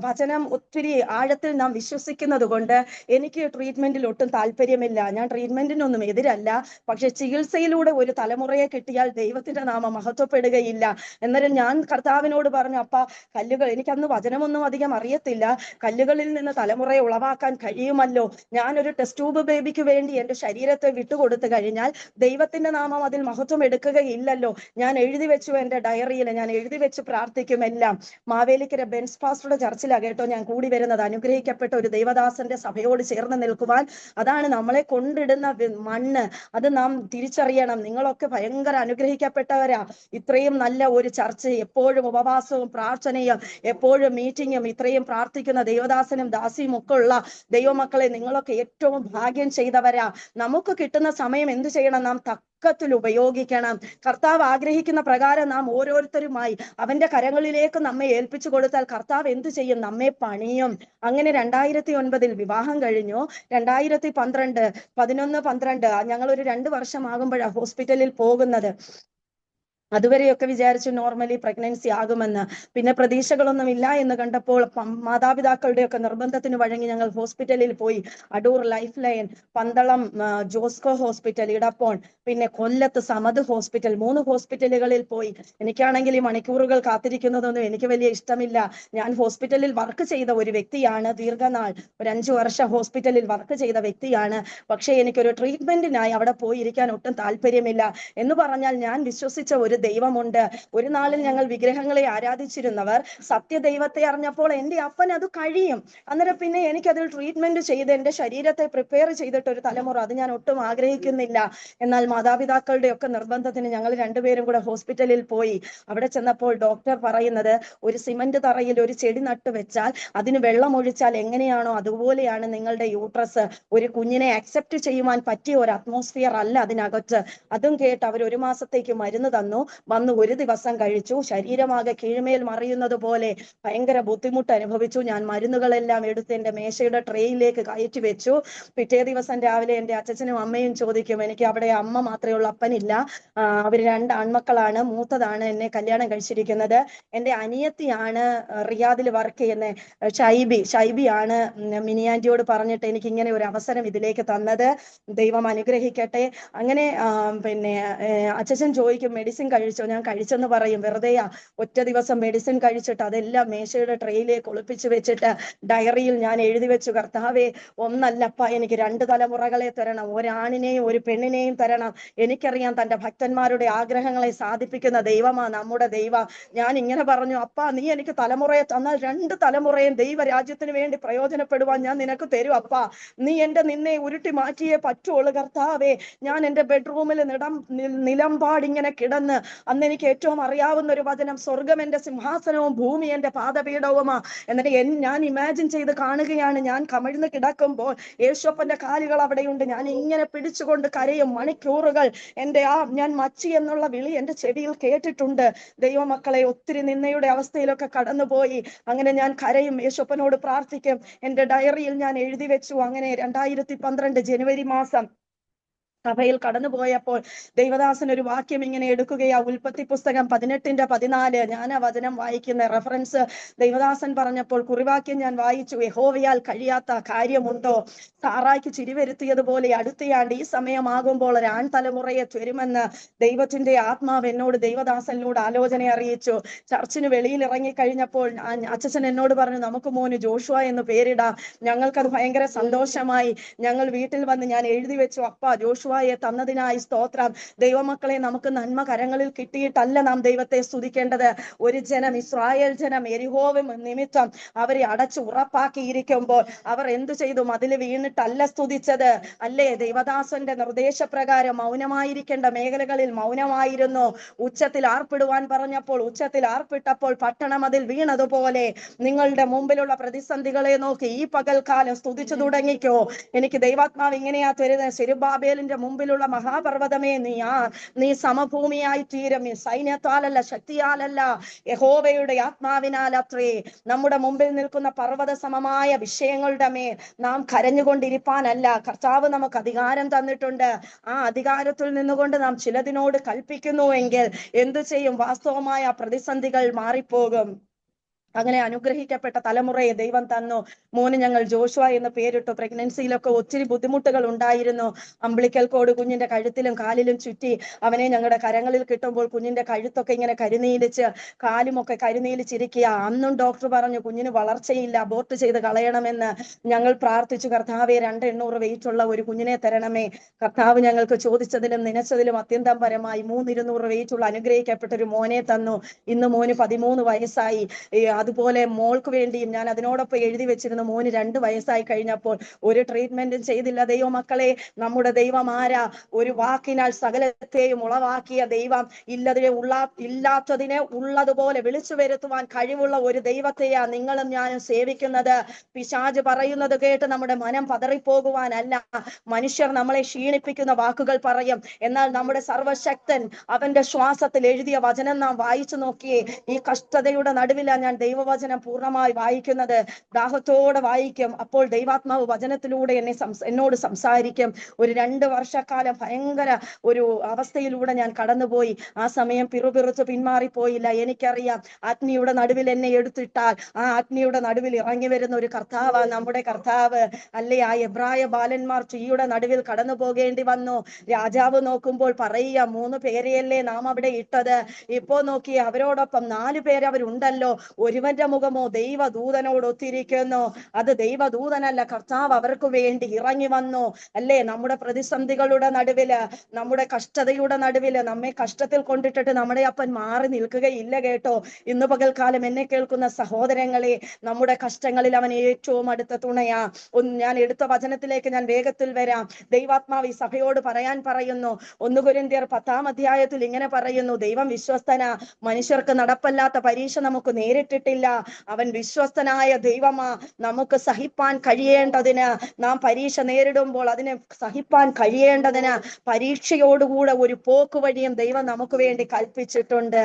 വചനം ഒത്തിരി ആഴത്തിൽ നാം വിശ്വസിക്കുന്നത് കൊണ്ട് എനിക്ക് ട്രീറ്റ്മെന്റിൽ ഒട്ടും താല്പര്യമില്ല. ഞാൻ ട്രീറ്റ്മെന്റിനൊന്നും എതിരല്ല, പക്ഷെ ചികിത്സയിലൂടെ ഒരു തലമുറയെ കിട്ടിയാൽ ദൈവത്തിന്റെ നാമം മഹത്വപ്പെടുകയില്ല. എന്നാലും ഞാൻ കർത്താവിനോട് പറഞ്ഞു, അപ്പ കല്ലുകൾ, എനിക്കന്ന് വചനമൊന്നും അധികം അറിയത്തില്ല, കല്ലുകളിൽ നിന്ന് തലമുറയെ ഉളവാക്കാൻ കഴിയുമല്ലോ. ഞാനൊരു ടെസ്റ്റ് ട്യൂബ് ബേബിക്ക് വേണ്ടി എന്റെ ശരീരത്തെ വിട്ടുകൊടുത്തു കഴിഞ്ഞാൽ ദൈവത്തിന്റെ നാമം അതിൽ മഹത്വം എടുക്കുകയില്ലല്ലോ. ഞാൻ എഴുതി വെച്ചു, എന്റെ ഡയറിയിൽ ഞാൻ എഴുതി വെച്ചു പ്രാർത്ഥിക്കുമെല്ലാം. മാവേലിക്കര ബെൻസ് പാസ്റ്ററുടെ ചർച്ചിലാ കേട്ടോ ഞാൻ കൂടി വരുന്നത്. അനുഗ്രഹിക്കപ്പെട്ട ഒരു ദൈവദാസന്റെ സഭയോട് ചേർന്ന് നിൽക്കുവാൻ. അതാണ് നമ്മളെ കൊണ്ടിടുന്ന മണ്ണ്, അത് നാം തിരിച്ചറിയണം. നിങ്ങളൊക്കെ ഭയങ്കര അനുഗ്രഹിക്കപ്പെട്ടവരാ. ഇത്രയും നല്ല ഒരു ചർച്ച്, എപ്പോഴും ഉപവാസവും പ്രാർത്ഥനയും, എപ്പോഴും മീറ്റിങ്ങും, ഇത്രയും പ്രാർത്ഥിക്കുന്ന ദൈവദാസനും ദാസിയും ഒക്കെ ഉള്ള ദൈവമക്കളെ, നിങ്ങളൊക്കെ ഏറ്റവും ഭാഗ്യം ചെയ്തവരാ. നമുക്ക് കിട്ടുന്ന സമയം എന്ത് ചെയ്യണം? നാം ത്തിൽ ഉപയോഗിക്കണം. കർത്താവ് ആഗ്രഹിക്കുന്ന പ്രകാരം നാം ഓരോരുത്തരുമായി അവന്റെ കരങ്ങളിലേക്ക് നമ്മെ ഏൽപ്പിച്ചു കൊടുത്താൽ കർത്താവ് എന്ത് ചെയ്യും? നമ്മെ പണിയും. അങ്ങനെ 2009 വിവാഹം കഴിഞ്ഞു. 2012, 11, 12 ഞങ്ങൾ ഒരു 2 വർഷം ആകുമ്പോഴാണ് ഹോസ്പിറ്റലിൽ പോകുന്നത്. അതുവരെയൊക്കെ വിചാരിച്ചു നോർമലി പ്രഗ്നൻസി ആകുമെന്ന്. പിന്നെ പ്രതീക്ഷകളൊന്നും ഇല്ല എന്ന് കണ്ടപ്പോൾ മാതാപിതാക്കളുടെയൊക്കെ നിർബന്ധത്തിന് വഴങ്ങി ഞങ്ങൾ ഹോസ്പിറ്റലിൽ പോയി. Adoor life line, Pandalam Josco hospital, Edappon, പിന്നെ കൊല്ലത്ത് സമത് ഹോസ്പിറ്റൽ, 3 ഹോസ്പിറ്റലുകളിൽ പോയി. എനിക്കാണെങ്കിൽ ഈ മണിക്കൂറുകൾ കാത്തിരിക്കുന്നതൊന്നും എനിക്ക് വലിയ ഇഷ്ടമില്ല. ഞാൻ ഹോസ്പിറ്റലിൽ വർക്ക് ചെയ്ത ഒരു വ്യക്തിയാണ്, ദീർഘനാൾ ഒരു 5 വർഷം ഹോസ്പിറ്റലിൽ വർക്ക് ചെയ്ത വ്യക്തിയാണ്. പക്ഷെ എനിക്കൊരു ട്രീറ്റ്മെന്റിനായി അവിടെ പോയിരിക്കാൻ ഒട്ടും താല്പര്യമില്ല. എന്ന് പറഞ്ഞാൽ ഞാൻ വിശ്വസിച്ച ഒരു ദൈവമുണ്ട്. ഒരു നാളിൽ ഞങ്ങൾ വിഗ്രഹങ്ങളെ ആരാധിച്ചിരുന്നവർ സത്യദൈവത്തെ അറിഞ്ഞപ്പോൾ എന്റെ അപ്പൻ അത് കഴിയും. അന്നേരം പിന്നെ എനിക്കതിൽ ട്രീറ്റ്മെന്റ് ചെയ്ത് എന്റെ ശരീരത്തെ പ്രിപ്പയർ ചെയ്തിട്ട് ഒരു തലമുറ, അത് ഞാൻ ഒട്ടും ആഗ്രഹിക്കുന്നില്ല. എന്നാൽ മാതാപിതാക്കളുടെ ഒക്കെ നിർബന്ധത്തിന് ഞങ്ങൾ 2 പേരും കൂടെ ഹോസ്പിറ്റലിൽ പോയി. അവിടെ ചെന്നപ്പോൾ ഡോക്ടർ പറയുന്നത്, ഒരു സിമന്റ് തറയിൽ ഒരു ചെടി നട്ടു വെച്ചാൽ അതിന് വെള്ളം ഒഴിച്ചാൽ എങ്ങനെയാണോ അതുപോലെയാണ് നിങ്ങളുടെ യൂട്രസ്. ഒരു കുഞ്ഞിനെ അക്സെപ്റ്റ് ചെയ്യുവാൻ പറ്റിയ ഒരു അറ്റ്മോസ്ഫിയർ അല്ല അതിനകത്ത്. അതും കേട്ട് അവർ 1 മാസത്തേക്ക് മരുന്ന് തന്നു. വന്ന് 1 ദിവസം കഴിച്ചു. ശരീരമാകെ കീഴ്മേൽ മറിയുന്നത് പോലെ ഭയങ്കര ബുദ്ധിമുട്ട് അനുഭവിച്ചു. ഞാൻ മരുന്നുകളെല്ലാം എടുത്ത് എന്റെ മേശയുടെ ട്രേയിലേക്ക് കയറ്റി വെച്ചു. പിറ്റേ ദിവസം രാവിലെ എന്റെ അച്ഛനും അമ്മയും ചോദിക്കും, എനിക്ക് അവിടെ അമ്മ മാത്രമേ ഉള്ളൂ, അപ്പനില്ല. അവർ 2 ആൺമക്കളാണ്. മൂത്തതാണ് എന്നെ കല്യാണം കഴിച്ചിരിക്കുന്നത്. എന്റെ അനിയത്തിയാണ് റിയാദിൽ വർക്ക് ചെയ്യുന്നത്, ഷൈബിയാണ് മിനിയാന്റിയോട് പറഞ്ഞിട്ട് എനിക്ക് ഇങ്ങനെ ഒരു അവസരം ഇതിലേക്ക് തന്നത്. ദൈവം അനുഗ്രഹിക്കട്ടെ. അങ്ങനെ പിന്നെ അച്ഛൻ ചോദിക്കും, മെഡിസിൻ കഴിച്ചോ? ഞാൻ കഴിച്ചെന്ന് പറയും. വെറുതെയാ, ഒറ്റ ദിവസം മെഡിസിൻ കഴിച്ചിട്ട് അതെല്ലാം മേശയുടെ ട്രേയിലേക്ക് ഒളിപ്പിച്ചു വെച്ചിട്ട് ഡയറിയിൽ ഞാൻ എഴുതി വെച്ചു, കർത്താവേ, ഒന്നല്ലപ്പ, എനിക്ക് 2 തലമുറകളെ തരണം, ഒരാണിനെയും ഒരു പെണ്ണിനെയും തരണം. എനിക്കറിയാം തന്റെ ഭക്തന്മാരുടെ ആഗ്രഹങ്ങളെ സാധിപ്പിക്കുന്ന ദൈവമാ നമ്മുടെ ദൈവം. ഞാൻ ഇങ്ങനെ പറഞ്ഞു, അപ്പ നീ എനിക്ക് തലമുറയെ തന്നാൽ 2 തലമുറയും ദൈവരാജ്യത്തിന് വേണ്ടി പ്രയോജനപ്പെടുവാൻ ഞാൻ നിനക്ക് തരും അപ്പ. നീ എന്റെ നിന്നെ ഉരുട്ടി മാറ്റിയേ പറ്റുള്ളൂ കർത്താവേ. ഞാൻ എന്റെ ബെഡ്റൂമിൽ നിലമ്പാടിങ്ങനെ കിടന്ന്, അന്ന് എനിക്ക് ഏറ്റവും അറിയാവുന്ന ഒരു വചനം, സ്വർഗം എന്റെ സിംഹാസനവും ഭൂമി എന്റെ പാദപീഠവുമാ. എന്നിട്ട് ഞാൻ ഇമാജിൻ ചെയ്ത് കാണുകയാണ്, ഞാൻ കമിഴ്ന്ന് കിടക്കുമ്പോൾ യേശുപ്പന്റെ കാലുകൾ അവിടെയുണ്ട്. ഞാൻ ഇങ്ങനെ പിടിച്ചുകൊണ്ട് കരയും മണിക്കൂറുകൾ. എന്റെ ഞാൻ മച്ചി എന്നുള്ള വിളി എന്റെ ചെവിയിൽ കേട്ടിട്ടുണ്ട്. ദൈവമക്കളെ, ഒത്തിരി നിന്നയുടെ അവസ്ഥയിലൊക്കെ കടന്നുപോയി. അങ്ങനെ ഞാൻ കരയും, യേശുപ്പനോട് പ്രാർത്ഥിക്കും. എന്റെ ഡയറിയിൽ ഞാൻ എഴുതി വെച്ചു. അങ്ങനെ 2012 ജനുവരി മാസം സഭയിൽ കടന്നുപോയപ്പോൾ ദൈവദാസൻ ഒരു വാക്യം ഇങ്ങനെ എടുക്കുകയാ. ഉൽപ്പത്തി പുസ്തകം 18:14. ഞാൻ ആ വചനം വായിക്കുന്ന റെഫറൻസ് ദൈവദാസൻ പറഞ്ഞപ്പോൾ കുറിവാക്യം ഞാൻ വായിച്ചു. യഹോവയാൽ കഴിയാത്ത കാര്യമുണ്ടോ? സാറായ്ക്ക് ചിരി വരുത്തിയതുപോലെ അടുത്തയാണ്ട് ഈ സമയമാകുമ്പോൾ ഒരു തലമുറയെ തരുമെന്ന് ദൈവത്തിന്റെ ആത്മാവ് എന്നോട്, ദൈവദാസനോട് ആലോചന അറിയിച്ചു. ചർച്ചിന് വെളിയിൽ ഇറങ്ങിക്കഴിഞ്ഞപ്പോൾ അച്ഛൻ എന്നോട് പറഞ്ഞു, നമുക്ക് മോന് ജോഷുവ എന്ന് പേരിടാം. ഞങ്ങൾക്കത് ഭയങ്കര സന്തോഷമായി. ഞങ്ങൾ വീട്ടിൽ വന്ന് ഞാൻ എഴുതി വെച്ചു, അപ്പ ജോഷുവ യോശുവയെ തന്നതിനായി സ്തോത്രം. ദൈവമക്കളെ, നമുക്ക് നന്മ കരങ്ങളിൽ കിട്ടിയിട്ടല്ല നാം ദൈവത്തെ സ്തുതിക്കേണ്ടത്. ഒരു ജനം, ഇസ്രായേൽ ജനം എരിഹോവ് നിമിത്തം അവരെ അടച്ചു ഉറപ്പാക്കിയിരിക്കുമ്പോൾ അവർ എന്തു ചെയ്തു? മതിൽ വീണിട്ടല്ല സ്തുതിച്ചത്. അല്ലേ? ദൈവദാസന്റെ നിർദ്ദേശപ്രകാരം മൗനമായിരിക്കേണ്ട മേഖലകളിൽ മൗനമായിരുന്നു. ഉച്ചത്തിൽ ആർപ്പിടുവാൻ പറഞ്ഞപ്പോൾ ഉച്ചത്തിൽ ആർപ്പിട്ടപ്പോൾ പട്ടണം അതിൽ വീണതുപോലെ നിങ്ങളുടെ മുമ്പിലുള്ള പ്രതിസന്ധികളെ നോക്കി ഈ പകൽക്കാലം സ്തുതിച്ചു തുടങ്ങിക്കോ. എനിക്ക് ദൈവാത്മാവ് ഇങ്ങനെയാ തരുന്നത്. സെരുബ്ബാബേലിന്റെ മുമ്പിലുള്ള മഹാപർവ്വതമേ, നീ സമഭൂമിയായി തീരും. സൈന്യത്താലല്ല, ശക്തിയാലല്ല, യഹോവയുടെ ആത്മാവിനാൽ അത്രേ. നമ്മുടെ മുമ്പിൽ നിൽക്കുന്ന പർവ്വത സമമായ വിഷയങ്ങളുടെ മേൽ നാം കരഞ്ഞുകൊണ്ടിരിപ്പാനല്ല. കർത്താവ് നമുക്ക് അധികാരം തന്നിട്ടുണ്ട്. ആ അധികാരത്തിൽ നിന്നുകൊണ്ട് നാം ചിലതിനോട് കൽപ്പിക്കുന്നുവെങ്കിൽ എന്തു ചെയ്യും? വാസ്തവമായ പ്രതിസന്ധികൾ മാറിപ്പോകും. അങ്ങനെ അനുഗ്രഹിക്കപ്പെട്ട തലമുറയെ ദൈവം തന്നു. മോന് ഞങ്ങൾ ജോഷുവ എന്ന് പേരിട്ടു. പ്രഗ്നൻസിയിലൊക്കെ ഒത്തിരി ബുദ്ധിമുട്ടുകൾ ഉണ്ടായിരുന്നു. അമ്പിളിക്കൽ കോഡ് കുഞ്ഞിന്റെ കഴുത്തിലും കാലിലും ചുറ്റി അവനെ ഞങ്ങളുടെ കരങ്ങളിൽ കിട്ടുമ്പോൾ കുഞ്ഞിന്റെ കഴുത്തൊക്കെ ഇങ്ങനെ കരുനീലിച്ച് കാലുമൊക്കെ കരുനീലിച്ചിരിക്കുക. അന്നും ഡോക്ടർ പറഞ്ഞു കുഞ്ഞിന് വളർച്ചയില്ല, അബോർട്ട് ചെയ്ത് കളയണമെന്ന്. ഞങ്ങൾ പ്രാർത്ഥിച്ചു, കർത്താവെ 200 വെയിറ്റ് ഉള്ള ഒരു കുഞ്ഞിനെ തരണമേ. കർത്താവ് ഞങ്ങൾക്ക് ചോദിച്ചതിലും നനച്ചതിലും അത്യന്തം പരമായി 300 വെയിറ്റ് ഉള്ള അനുഗ്രഹിക്കപ്പെട്ട ഒരു മോനെ തന്നു. ഇന്ന് മോന് 13 വയസ്സായി. അതുപോലെ മോൾക്ക് വേണ്ടിയും ഞാൻ അതിനോടൊപ്പം എഴുതി വെച്ചിരുന്നു. മോന് 2 വയസ്സായി കഴിഞ്ഞപ്പോൾ ഒരു ട്രീറ്റ്മെന്റും ചെയ്തില്ല. ദൈവമക്കളെ, നമ്മുടെ ദൈവം ആരാ? ഒരു വാക്കിനാൽ സകലത്തെയും ഉളവാക്കിയ ദൈവം. ഇല്ലാത്തതിനെ ഉള്ളതുപോലെ വിളിച്ചു വരുത്തുവാൻ കഴിവുള്ള ഒരു ദൈവത്തെയാ നിങ്ങളും ഞാനും സേവിക്കുന്നത്. പിശാച് പറയുന്നത് കേട്ട് നമ്മുടെ മനം പതറിപ്പോകുവാനല്ല. മനുഷ്യർ നമ്മളെ ക്ഷീണിപ്പിക്കുന്ന വാക്കുകൾ പറയും. എന്നാൽ നമ്മുടെ സർവശക്തൻ അവന്റെ ശ്വാസത്തിൽ എഴുതിയ വചനം നാം വായിച്ചു നോക്കിയേ. ഈ കഷ്ടതയുടെ നടുവിലാണ് ഞാൻ ദൈവവചനം പൂർണ്ണമായി വായിക്കുന്നത്. ദാഹത്തോടെ വായിക്കും. അപ്പോൾ ദൈവാത്മാവ് വചനത്തിലൂടെ എന്നോട് സംസാരിക്കും. ഒരു 2 വർഷക്കാലം ഭയങ്കര ഒരു അവസ്ഥയിലൂടെ ഞാൻ കടന്നുപോയി. ആ സമയം പിറുപിറുത്ത് പിന്മാറിപ്പോയില്ല. എനിക്കറിയാം അഗ്നിയുടെ നടുവിൽ എന്നെ എടുത്തിട്ടാൽ ആ അഗ്നിയുടെ നടുവിൽ ഇറങ്ങി വരുന്ന ഒരു കർത്താവ് നമ്മുടെ കർത്താവ്. അല്ലേ? ആ എബ്രായ ബാലന്മാർ തീയുടെ നടുവിൽ കടന്നു പോകേണ്ടി വന്നു. രാജാവ് നോക്കുമ്പോൾ പറയുക, 3 പേരെയല്ലേ നാം അവിടെ ഇട്ടത്. ഇപ്പോ നോക്കി അവരോടൊപ്പം 4 പേര് അവരുണ്ടല്ലോ. ഒരുവന്റെ മുഖമോ ദൈവദൂതനോട് ഒത്തിരിക്കുന്നു. അത് ദൈവദൂതനല്ല, കർത്താവ് അവർക്ക് വേണ്ടി ഇറങ്ങി വന്നു. അല്ലേ? നമ്മുടെ പ്രതിസന്ധികളുടെ നടുവില്, നമ്മുടെ കഷ്ടതയുടെ നടുവില് നമ്മെ കഷ്ടത്തിൽ കൊണ്ടിട്ടിട്ട് നമ്മുടെ അപ്പൻ മാറി നിൽക്കുകയില്ല കേട്ടോ. ഇന്ന് പകൽക്കാലം എന്നെ കേൾക്കുന്ന സഹോദരങ്ങളെ, നമ്മുടെ കഷ്ടങ്ങളിൽ അവൻ ഏറ്റവും അടുത്ത തുണയാ. ഞാൻ എടുത്ത വചനത്തിലേക്ക് ഞാൻ വേഗത്തിൽ വരാം. ദൈവാത്മാവ് ഈ സഭയോട് പറയാൻ പറയുന്നു. 1 കൊരിന്ത്യർ 10-ാം അധ്യായത്തിൽ ഇങ്ങനെ പറയുന്നു, ദൈവം വിശ്വസ്തനാ. മനുഷ്യർക്ക് നടപ്പല്ലാത്ത പരീക്ഷ നമുക്ക് നേരിട്ടിട്ടില്ല. അവൻ വിശ്വസ്തനായ ദൈവമാ. നമുക്ക് സഹിപ്പാൻ കഴിയേണ്ടതിന്, നാം പരീക്ഷ നേരിടുമ്പോൾ അതിനെ സഹിപ്പാൻ കഴിയേണ്ടതിന് പരീക്ഷയോടുകൂടെ ഒരു പോക്കുവഴിയും ദൈവം നമുക്ക് വേണ്ടി കൽപ്പിച്ചിട്ടുണ്ട്.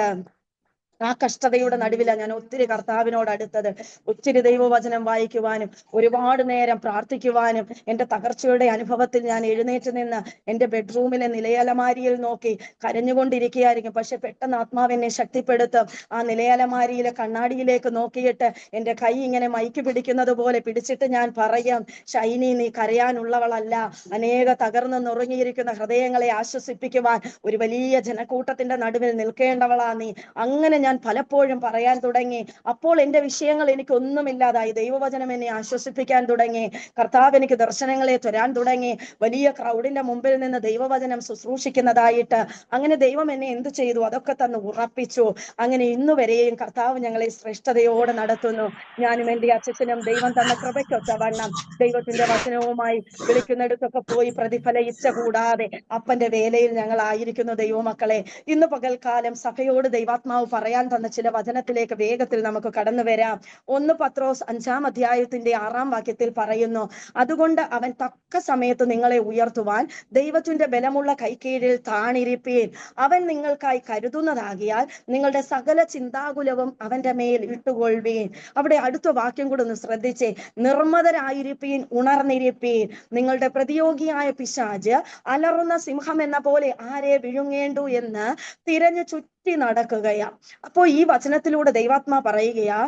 ആ കഷ്ടതയുടെ നടുവിലാണ് ഞാൻ ഒത്തിരി കർത്താവിനോട് അടുത്തത്. ഒത്തിരി ദൈവവചനം വായിക്കുവാനും ഒരുപാട് നേരം പ്രാർത്ഥിക്കുവാനും. എൻ്റെ തകർച്ചയുടെ അനുഭവത്തിൽ ഞാൻ എഴുന്നേറ്റ് നിന്ന് എൻ്റെ ബെഡ്റൂമിലെ നിലയലമാരിയിൽ നോക്കി കരഞ്ഞുകൊണ്ടിരിക്കുകയായിരിക്കും. പക്ഷെ പെട്ടെന്ന് ആത്മാവ് എന്നെ ശക്തിപ്പെടുത്തും. ആ നിലയലമാരിയിലെ കണ്ണാടിയിലേക്ക് നോക്കിയിട്ട് എൻ്റെ കൈ ഇങ്ങനെ മൈക്ക് പിടിക്കുന്നത് പോലെ പിടിച്ചിട്ട് ഞാൻ പറയാം, ഷൈനി, നീ കരയാനുള്ളവളല്ല. അനേക തകർന്ന് നുറുങ്ങിയിരിക്കുന്ന ഹൃദയങ്ങളെ ആശ്വസിപ്പിക്കുവാൻ ഒരു വലിയ ജനക്കൂട്ടത്തിന്റെ നടുവിൽ നിൽക്കേണ്ടവളാ നീ. അങ്ങനെ ഞാൻ പലപ്പോഴും പറയാൻ തുടങ്ങി. അപ്പോൾ എൻ്റെ വിഷയങ്ങൾ എനിക്കൊന്നുമില്ലാതായി. ദൈവവചനം എന്നെ ആശ്വസിപ്പിക്കാൻ തുടങ്ങി. കർത്താവ് എനിക്ക് ദർശനങ്ങളെ തരാൻ തുടങ്ങി. വലിയ ക്രൗഡിന്റെ മുമ്പിൽ നിന്ന് ദൈവവചനം ശുശ്രൂഷിക്കുന്നതായിട്ട്. അങ്ങനെ ദൈവം എന്നെ എന്ത് ചെയ്തു? അതൊക്കെ തന്ന് ഉറപ്പിച്ചു. അങ്ങനെ ഇന്നുവരെയും കർത്താവ് ഞങ്ങളെ ശ്രേഷ്ഠതയോടെ നടത്തുന്നു. ഞാനും എൻ്റെ അച്ഛനും ദൈവം തന്ന കൃപയ്ക്കൊത്തവണ്ണം ദൈവത്തിന്റെ വചനവുമായി വിളിക്കുന്നിടത്തൊക്കെ പോയി പ്രതിഫല ഇച്ഛ കൂടാതെ അപ്പന്റെ വേലയിൽ ഞങ്ങൾ ആയിരിക്കുന്നു. ദൈവമക്കളെ, ഇന്ന് പകൽക്കാലം സഭയോട് ദൈവാത്മാവ് പറയാൻ തന്ന ചില വചനത്തിലേക്ക് വേഗത്തിൽ നമുക്ക് കടന്നു വരാം. 1 പത്രോസ് 5-ാം അധ്യായത്തിന്റെ 6-ാം വാക്യത്തിൽ പറയുന്നു, അതുകൊണ്ട് അവൻ തക്ക സമയത്ത് നിങ്ങളെ ഉയർത്തുവാൻ ദൈവത്തിന്റെ ബലമുള്ള കൈക്കീഴിൽ താണിരിപ്പീൻ. അവൻ നിങ്ങൾക്കായി കരുതുന്നതാകിയാൽ നിങ്ങളുടെ സകല ചിന്താകുലവും അവന്റെ മേൽ ഇട്ടുകൊള്ളുവീൻ. അവിടെ അടുത്ത വാക്യം കൂടെ ഒന്ന് ശ്രദ്ധിച്ചേ. നിർമ്മതരായിരിപ്പീൻ, ഉണർന്നിരിപ്പീൻ. നിങ്ങളുടെ പ്രതിയോഗിയായ പിശാച് അലറുന്ന സിംഹം എന്ന പോലെ ആരെ വിഴുങ്ങേണ്ടു എന്ന് തിരഞ്ഞു ചുറ്റി നടക്കുകയാ. അപ്പോ ഈ വചനത്തിലൂടെ ദൈവാത്മാ പറയുകയാ,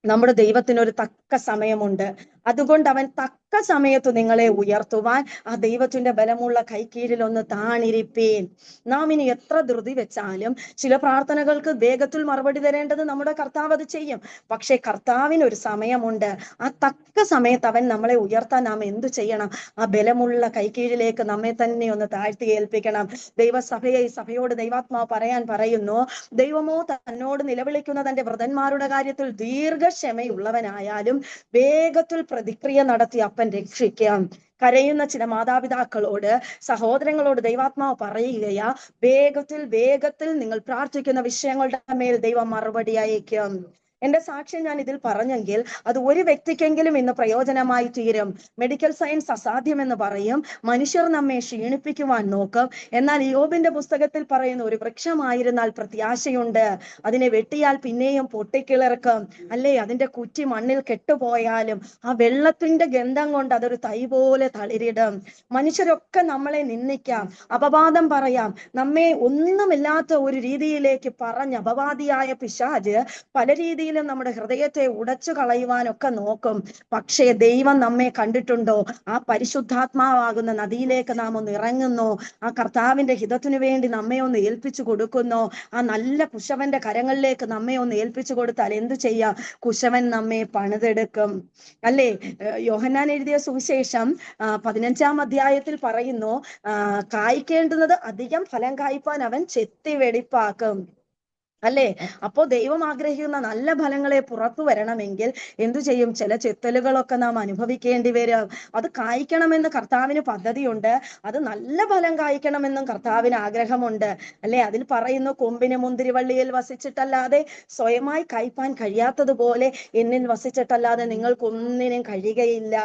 നമ്മുടെ ദൈവത്തിനൊരു തക്ക സമയമുണ്ട്. അതുകൊണ്ട് അവൻ തക്ക സമയത്ത് നിങ്ങളെ ഉയർത്തുവാൻ ആ ദൈവത്തിന്റെ ബലമുള്ള കൈക്കീഴിൽ ഒന്ന് താണിരിപ്പീൻ. നാം ഇനി എത്ര ധൃതി വെച്ചാലും ചില പ്രാർത്ഥനകൾക്ക് വേഗത്തിൽ മറുപടി തരേണ്ടത് നമ്മുടെ കർത്താവ് അത് ചെയ്യും. പക്ഷെ കർത്താവിന് ഒരു സമയമുണ്ട്. ആ തക്ക സമയത്ത് അവൻ നമ്മളെ ഉയർത്താൻ നാം എന്തു ചെയ്യണം? ആ ബലമുള്ള കൈക്കീഴിലേക്ക് നമ്മെ തന്നെ ഒന്ന് താഴ്ത്തി ഏൽപ്പിക്കണം. ദൈവസഭയെ, ഈ സഭയോട് ദൈവാത്മാവ് പറയുന്നു, ദൈവമോ തന്നോട് നിലവിളിക്കുന്ന തന്റെ വ്രതന്മാരുടെ കാര്യത്തിൽ ദീർഘക്ഷമയുള്ളവനായാലും വേഗത്തിൽ പ്രതിക്രിയ നടത്തി അപ്പൻ രക്ഷിക്കാം. കരയുന്ന ചില മാതാപിതാക്കളോട്, സഹോദരങ്ങളോട് ദൈവാത്മാവ് പറയുകയാ, വേഗത്തിൽ നിങ്ങൾ പ്രാർത്ഥിക്കുന്ന വിഷയങ്ങളുടെ മേൽ ദൈവം മറുപടി അയക്കും. എന്റെ സാക്ഷ്യം ഞാൻ ഇതിൽ പറഞ്ഞെങ്കിൽ അത് ഒരു വ്യക്തിക്കെങ്കിലും ഇന്ന് പ്രയോജനമായി തീരും. മെഡിക്കൽ സയൻസ് അസാധ്യമെന്ന് പറയും, മനുഷ്യർ നമ്മെ ക്ഷീണിപ്പിക്കുവാൻ നോക്കും. എന്നാൽ യോബിന്റെ പുസ്തകത്തിൽ പറയുന്ന ഒരു വൃക്ഷമായിരുന്നാൽ പ്രത്യാശയുണ്ട്, അതിനെ വെട്ടിയാൽ പിന്നെയും പൊട്ടിക്കിളർക്കും, അല്ലേ? അതിന്റെ കുറ്റി മണ്ണിൽ കെട്ടുപോയാലും ആ വെള്ളത്തിന്റെ ഗന്ധം കൊണ്ട് അതൊരു തൈ പോലെ തളിരിടും. മനുഷ്യരൊക്കെ നമ്മളെ നിന്ദിക്കാം, അപവാദം പറയാം. നമ്മെ ഒന്നുമില്ലാത്ത ഒരു രീതിയിലേക്ക് പറഞ്ഞ് അപവാദിയായ പിശാച് പല രീതിയിലും നമ്മുടെ ഹൃദയത്തെ ഉടച്ചു കളയുവാനൊക്കെ നോക്കും. പക്ഷേ ദൈവം നമ്മെ കണ്ടിട്ടുണ്ടോ? ആ പരിശുദ്ധാത്മാവാകുന്ന നദിയിലേക്ക് നാം ഒന്ന് ഇറങ്ങുന്നു, ആ കർത്താവിന്റെ ഹിതത്തിനു വേണ്ടി നമ്മെ ഒന്ന് ഏൽപ്പിച്ചു കൊടുക്കുന്നു. ആ നല്ല കുശവന്റെ കരങ്ങളിലേക്ക് നമ്മെ ഒന്ന് ഏൽപ്പിച്ചു കൊടുത്താൽ എന്തു ചെയ്യാം? കുശവൻ നമ്മെ പണിതെടുക്കും, അല്ലേ? യോഹന്നാൻ എഴുതിയ സുവിശേഷം 15-ാം അധ്യായത്തിൽ പറയുന്നു, കായ്ക്കേണ്ടുന്നത് അധികം ഫലം കായ്പാൻ അവൻ ചെത്തി വെടിപ്പാക്കും, അല്ലേ? അപ്പോ ദൈവം ആഗ്രഹിക്കുന്ന നല്ല ഫലങ്ങളെ പുറത്തു വരണമെങ്കിൽ എന്തു ചെയ്യും? ചില ചെത്തലുകളൊക്കെ നാം അനുഭവിക്കേണ്ടി വരും. അത് കായ്ക്കണമെന്ന് കർത്താവിന് പദ്ധതിയുണ്ട്, അത് നല്ല ഫലം കായ്ക്കണമെന്നും കർത്താവിന് ആഗ്രഹമുണ്ട്, അല്ലെ? അതിൽ പറയുന്നു, കൊമ്പിന് മുന്തിരിവള്ളിയിൽ വസിച്ചിട്ടല്ലാതെ സ്വയമായി കായ്പാൻ കഴിയാത്തതുപോലെ എന്നിൽ വസിച്ചിട്ടല്ലാതെ നിങ്ങൾക്കൊന്നിനും കഴിയുകയില്ല.